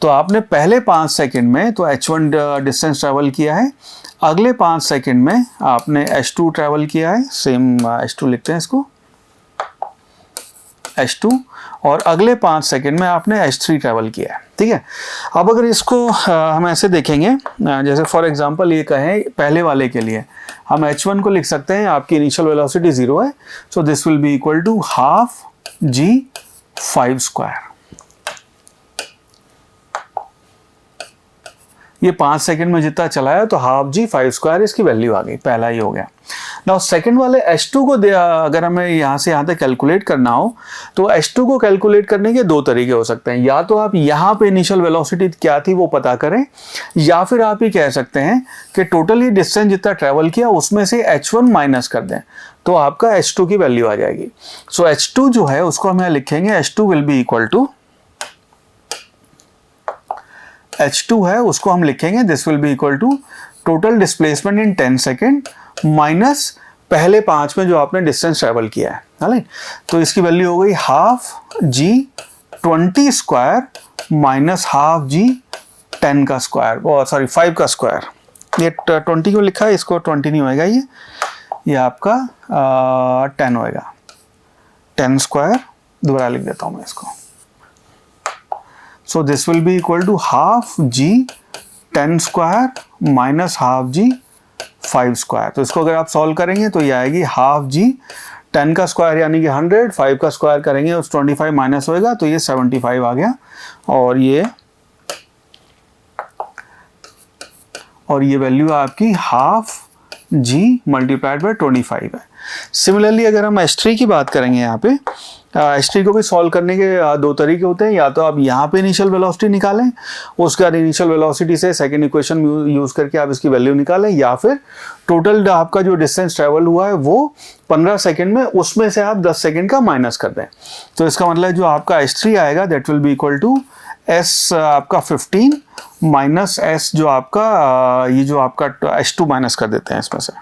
तो आपने पहले 5 सेकंड में तो h1 डिस्टेंस ट्रेवल किया है, अगले 5 सेकंड में आपने h2 ट्रेवल किया है, सेम h2 लिखते हैं इसको h2, और अगले 5 सेकंड में आपने h3 ट्रेवल किया है। ठीक है, अब अगर इसको हम ऐसे देखेंगे, जैसे फॉर एग्जांपल ये कहें पहले वाले के लिए हम h1 को लिख सकते हैं, आपकी इनिशियल वेलोसिटी 0 है, so this will be equal to half g 5 square. ये 5 सेकंड में जितना चला है तो हाफ जी 5 स्क्वायर इसकी वैल्यू आ गई, पहला ही हो गया। नाउ सेकंड वाले h2 को अगर हमें यहाँ से यहाँ तक कैलकुलेट करना हो तो h2 को कैलकुलेट करने के 2 तरीके हो सकते हैं। या तो आप यहाँ पे इनिशियल वेलोसिटी क्या थी वो पता करें, या फिर आप ये कह सकते हैं कि टोटली डिस्टेंस जितना ट्रेवल किया उसमें से h1 माइनस कर दें, तो आपका h2 की वैल्यू आ जाएगी। सो h2 जो है उसको हम यहाँ लिखेंगे, h2 will be equal to, h2 है उसको हम लिखेंगे this will be equal to total displacement in 10 second minus पहले 5 में जो आपने डिस्टेंस ट्रेवल किया है। राइट, तो इसकी वैल्यू हो गई हाफ जी 20 स्क्वायर माइनस हाफ जी 10 का स्क्वायर, सॉरी 5 का स्क्वायर। ये 20 को लिखा है, इसको 20 नहीं होएगा, ये आपका 10 होएगा, 10 स्क्वायर दोबारा लिख देता हूँ मैं इसको। So this will be equal to half g 10 square minus half g 5 square। तो इसको अगर आप सॉल्व करेंगे तो ये आएगी हाफ जी 10 का स्क्वायर यानी कि 100, 5 का स्क्वायर करेंगे उस 25 माइनस होएगा तो ये 75 आ गया, और ये वैल्यू आपकी हाफ g मल्टीप्लाइड बाय 25 है। सिमिलरली अगर हम h3 की बात करेंगे, यहाँ पे h3 को भी सॉल्व करने के 2 तरीके होते हैं। या तो आप यहाँ पे इनिशियल वेलोसिटी निकालें, उसके बाद इनिशियल वेलोसिटी से सेकंड इक्वेशन यूज करके आप इसकी वैल्यू निकालें, या फिर टोटल आपका जो डिस्टेंस ट्रेवल हुआ है वो 15 सेकंड में, उसमें से आप 10 सेकंड का माइनस कर दें। तो इसका मतलब जो आपका h3 आएगा that will be equal to s आपका 15 माइनस s जो आपका ये जो आपका h2 माइनस कर देते हैं इसमें से,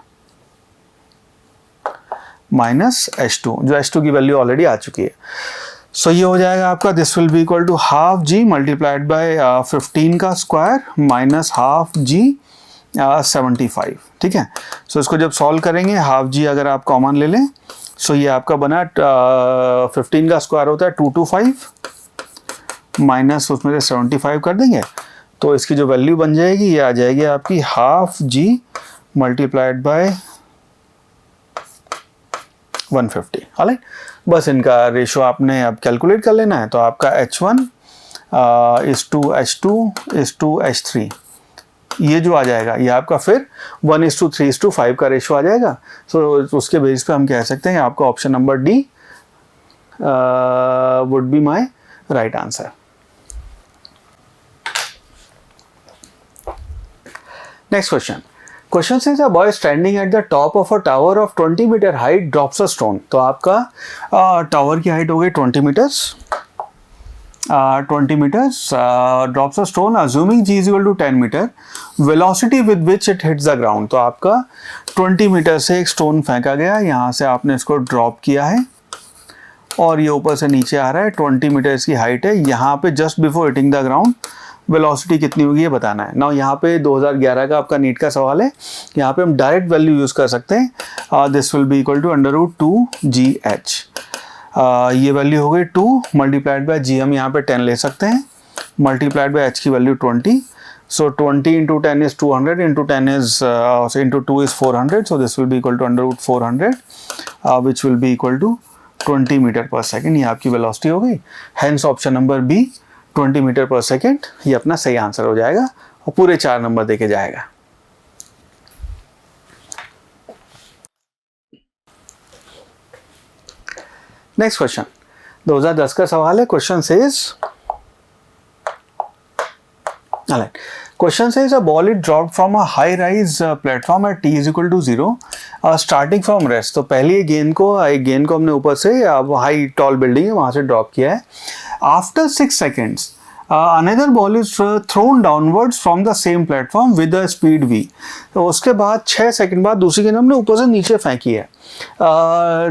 माइनस h2, जो h2 की वैल्यू ऑलरेडी आ चुकी है। सो ये हो जाएगा आपका this will be equal to half g multiplied by 15 का स्क्वायर माइनस हाफ जी 75। ठीक है, सो इसको जब सॉल्व करेंगे, हाफ जी अगर आप कॉमन ले लें, सो ये आपका बना 15 का स्क्वायर होता है 225 माइनस उसमें से 75 कर देंगे, तो इसकी जो वैल्यू बन जाएगी ये आ जाएगी आपकी half g multiplied by 150। Alright, बस इनका रेशो आपने अब कैलकुलेट कर लेना है। तो आपका h1 is to h2 is to h3 ये जो आ जाएगा ये आपका फिर 1:3:5 का रेशो आ जाएगा। सो उसके बेस पे हम कह सकते हैं आपका option number D would be my right answer. Next question. Question से a boy standing at the top of a tower of 20-meter height drops a stone. तो आपका टावर की हाइट हो गई 20 metres. 20 meters, drops a stone assuming g is equal to 10 meter, velocity with which it hits the ground. तो आपका 20 metre से एक stone फेंका गया, यहाँ से आपने इसको ड्रॉप किया है और ये ऊपर से नीचे आ रहा है. 20 मीटर्स की हाइट है. यहाँ पे just before hitting the ground velocity कितनी होगी ये बताना है. नाउ यहाँ पे 2011 का आपका नीट का सवाल है. यहाँ पे हम डायरेक्ट वैल्यू यूज़ कर सकते हैं. This will be equal to √2gh. ये वैल्यू हो गई 2 मल्टीप्लाइड बाय g. हम यहाँ पे 10 ले सकते हैं, मल्टीप्लाइड बाय h की value 20. So 20 into 10 is 200, into 10 is into 2 is 400. So this will be equal to √400 which will be equal to 20 metre per second. ये आपकी वेलोसिटी हो गई. Hence option number B 20 metre per second ये अपना सही answer हो जाएगा और पूरे 4 नंबर देके जाएगा. नेक्स्ट क्वेश्चन 2010 का सवाल है. Question says Question says a ball is dropped from a high-rise platform at t is equal to 0, starting from rest. तो पहले गेंद को हमने ऊपर से हाई टॉल बिल्डिंग है वहाँ से ड्रॉप किया है. After 6 seconds another ball is thrown downwards from the same platform with a speed v. तो उसके बाद 6 सेकंड बाद दूसरी गेंद हमने ऊपर से नीचे फेंकी है.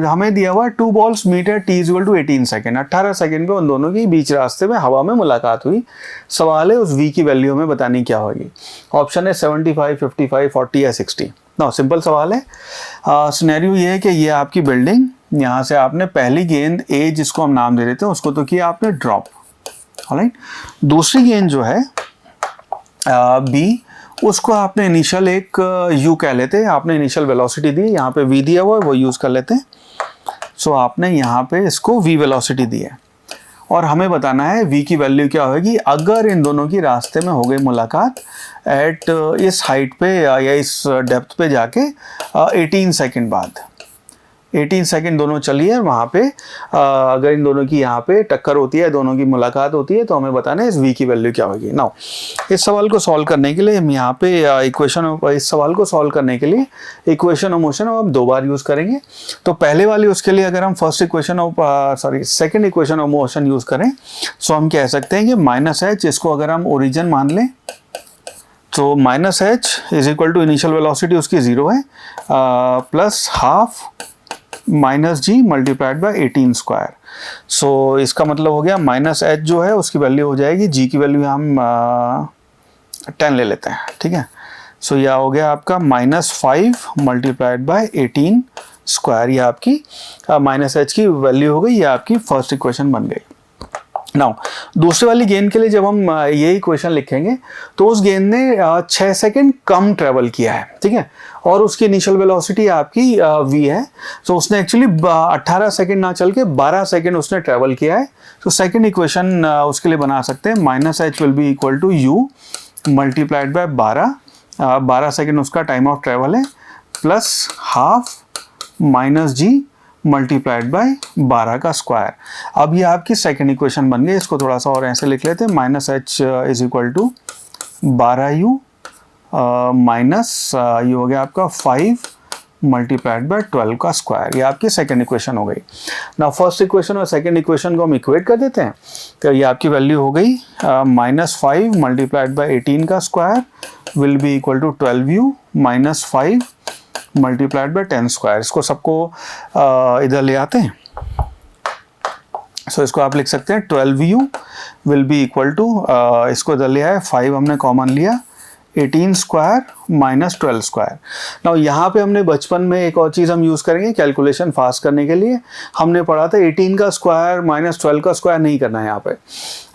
हमें दिया हुआ 2 balls meet at t is equal to 18 second. 18 second पे उन दोनों की बीच रास्ते में हवा में मुलाकात हुई. सवाल है उस v की वैल्यू हमें बतानी क्या होगी. ऑप्शन है 75, 55, 40 या 60. ना सिंपल सवाल है. सिनेरियो ये है कि ये आपकी बिल्डिंग, यहाँ से आपने पहली गेंद a जिसको हम नाम दे देते हैं उसको तो किया आपने ड्रॉप. ऑलराइट. दूसरी गेंद जो है b उसको आपने इनिशियल एक u कह लेते हैं. आपने इनिशियल वेलोसिटी दी, यहाँ पे v दिया हुआ है वो यूज़ कर लेते हैं. सो आपने यहाँ पे इसको v वेलोसिटी दी है और हमें बताना है v की वैल्यू क्या होगी अगर इन दोनों की रास्ते में हो गई मुलाकात एट इस हाइट पे या इस डेप्थ पे जाके 18 सेकेंड बाद. 18 सेकेंड दोनों चली है वहाँ पे. अगर इन दोनों की यहाँ पे टक्कर होती है, दोनों की मुलाकात होती है तो हमें बताना है इस v की वैल्यू क्या होगी. नाउ इस सवाल को सॉल्व करने के लिए हम यहाँ पे इस सवाल को सॉल्व करने के लिए इक्वेशन ऑफ मोशन हम 2 बार यूज़ करेंगे. तो पहले वाली उसके लिए अगर हम second equation of motion use करें सो हम कह सकते हैं कि -h इसको अगर हम ओरिजिन मान लें तो -h is equal to initial velocity उसकी 0 है plus half -g multiplied by 18 square. So इसका मतलब हो गया -h जो है उसकी वैल्यू हो जाएगी, g की वैल्यू हम 10 ले लेते हैं. ठीक है. सो यह हो गया आपका -5 मल्टीप्लाइड बाय 18 स्क्वायर. ये आपकी -h की वैल्यू हो गई. ये आपकी फर्स्ट इक्वेशन बन गई. नाउ दूसरी वाली गेंद के लिए जब हम ये इक्वेशन लिखेंगे तो उस गेंद ने 6 सेकेंड कम ट्रेवल किया है. ठीक है. और उसकी इनिशियल वेलोसिटी आपकी v है. तो उसने एक्चुअली 18 सेकेंड ना चल के 12 सेकेंड उसने ट्रेवल किया है. तो सेकेंड इक्वेशन उसके लिए बना सकते हैं -h will be equal to u multiplied by 12 second उसका टाइम ऑफ ट्रेवल है plus half -g multiplied by 12 का स्क्वायर. अब ये आपकी सेकेंड इक्वेशन बन गई. इसको थोड़ा सा और ऐसे लिख लेते हैं. -h is equal to 12u minus ये हो गया आपका 5 मल्टीप्लाइड बाय 12 का स्क्वायर. ये आपकी सेकेंड इक्वेशन हो गई. ना फर्स्ट इक्वेशन और सेकेंड इक्वेशन को हम इक्वेट कर देते हैं. तो ये आपकी वैल्यू हो गई -5 मल्टीप्लाइड बाय 18 का square will be equal to 12u minus 5 multiplied by 10 square. इसको सबको इधर ले आते हैं. सो इसको आप लिख सकते हैं 12u will be equal to इसको इधर ले आए 5 हमने कॉमन लिया 18 स्क्वायर माइनस 12 स्क्वायर. ना यहाँ पे हमने बचपन में एक और चीज़ हम यूज़ करेंगे कैलकुलेशन फास्ट करने के लिए. हमने पढ़ा था 18 का स्क्वायर माइनस 12 का स्क्वायर नहीं करना है. यहाँ पे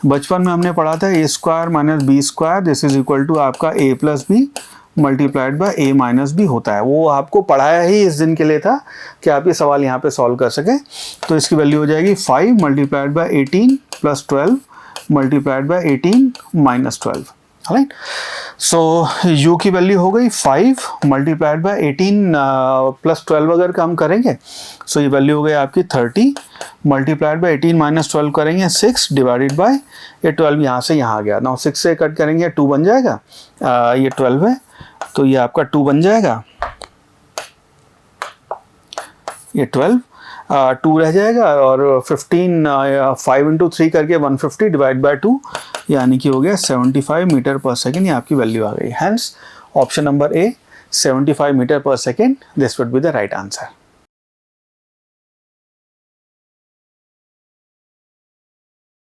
बचपन में हमने पढ़ा था a square minus b square this is equal to आपका a plus b multiplied by a minus b होता है. वो आपको पढ़ाया ही इस दिन के लिए था कि आप ये सवाल यहाँ पे सॉल्व कर सकें. तो इसकी वैल्यू हो जाएगी 5 multiplied by 18 plus 12 multiplied by 18 minus 12. Right. So u की वैल्यू हो गई 5 मल्टीप्लाइड बाय 18 प्लस 12 अगर काम करेंगे सो ये वैल्यू हो गई आपकी 30 मल्टीप्लाइड बाय 18 माइनस 12 करेंगे 6 डिवाइडेड बाय ये 12 यहाँ से यहाँ आ गया. नाउ 6 से कट करेंगे 2 बन जाएगा. ये 12 है तो ये आपका 2 बन जाएगा, ये 12 2 रह जाएगा और 15 5 इंटू 3 करके 150 डिवाइड बाय 2 यानी कि हो गया 75 मीटर पर सेकेंड, ये आपकी वैल्यू आ गई। Hence option number A 75 meter per second, this would be the right answer.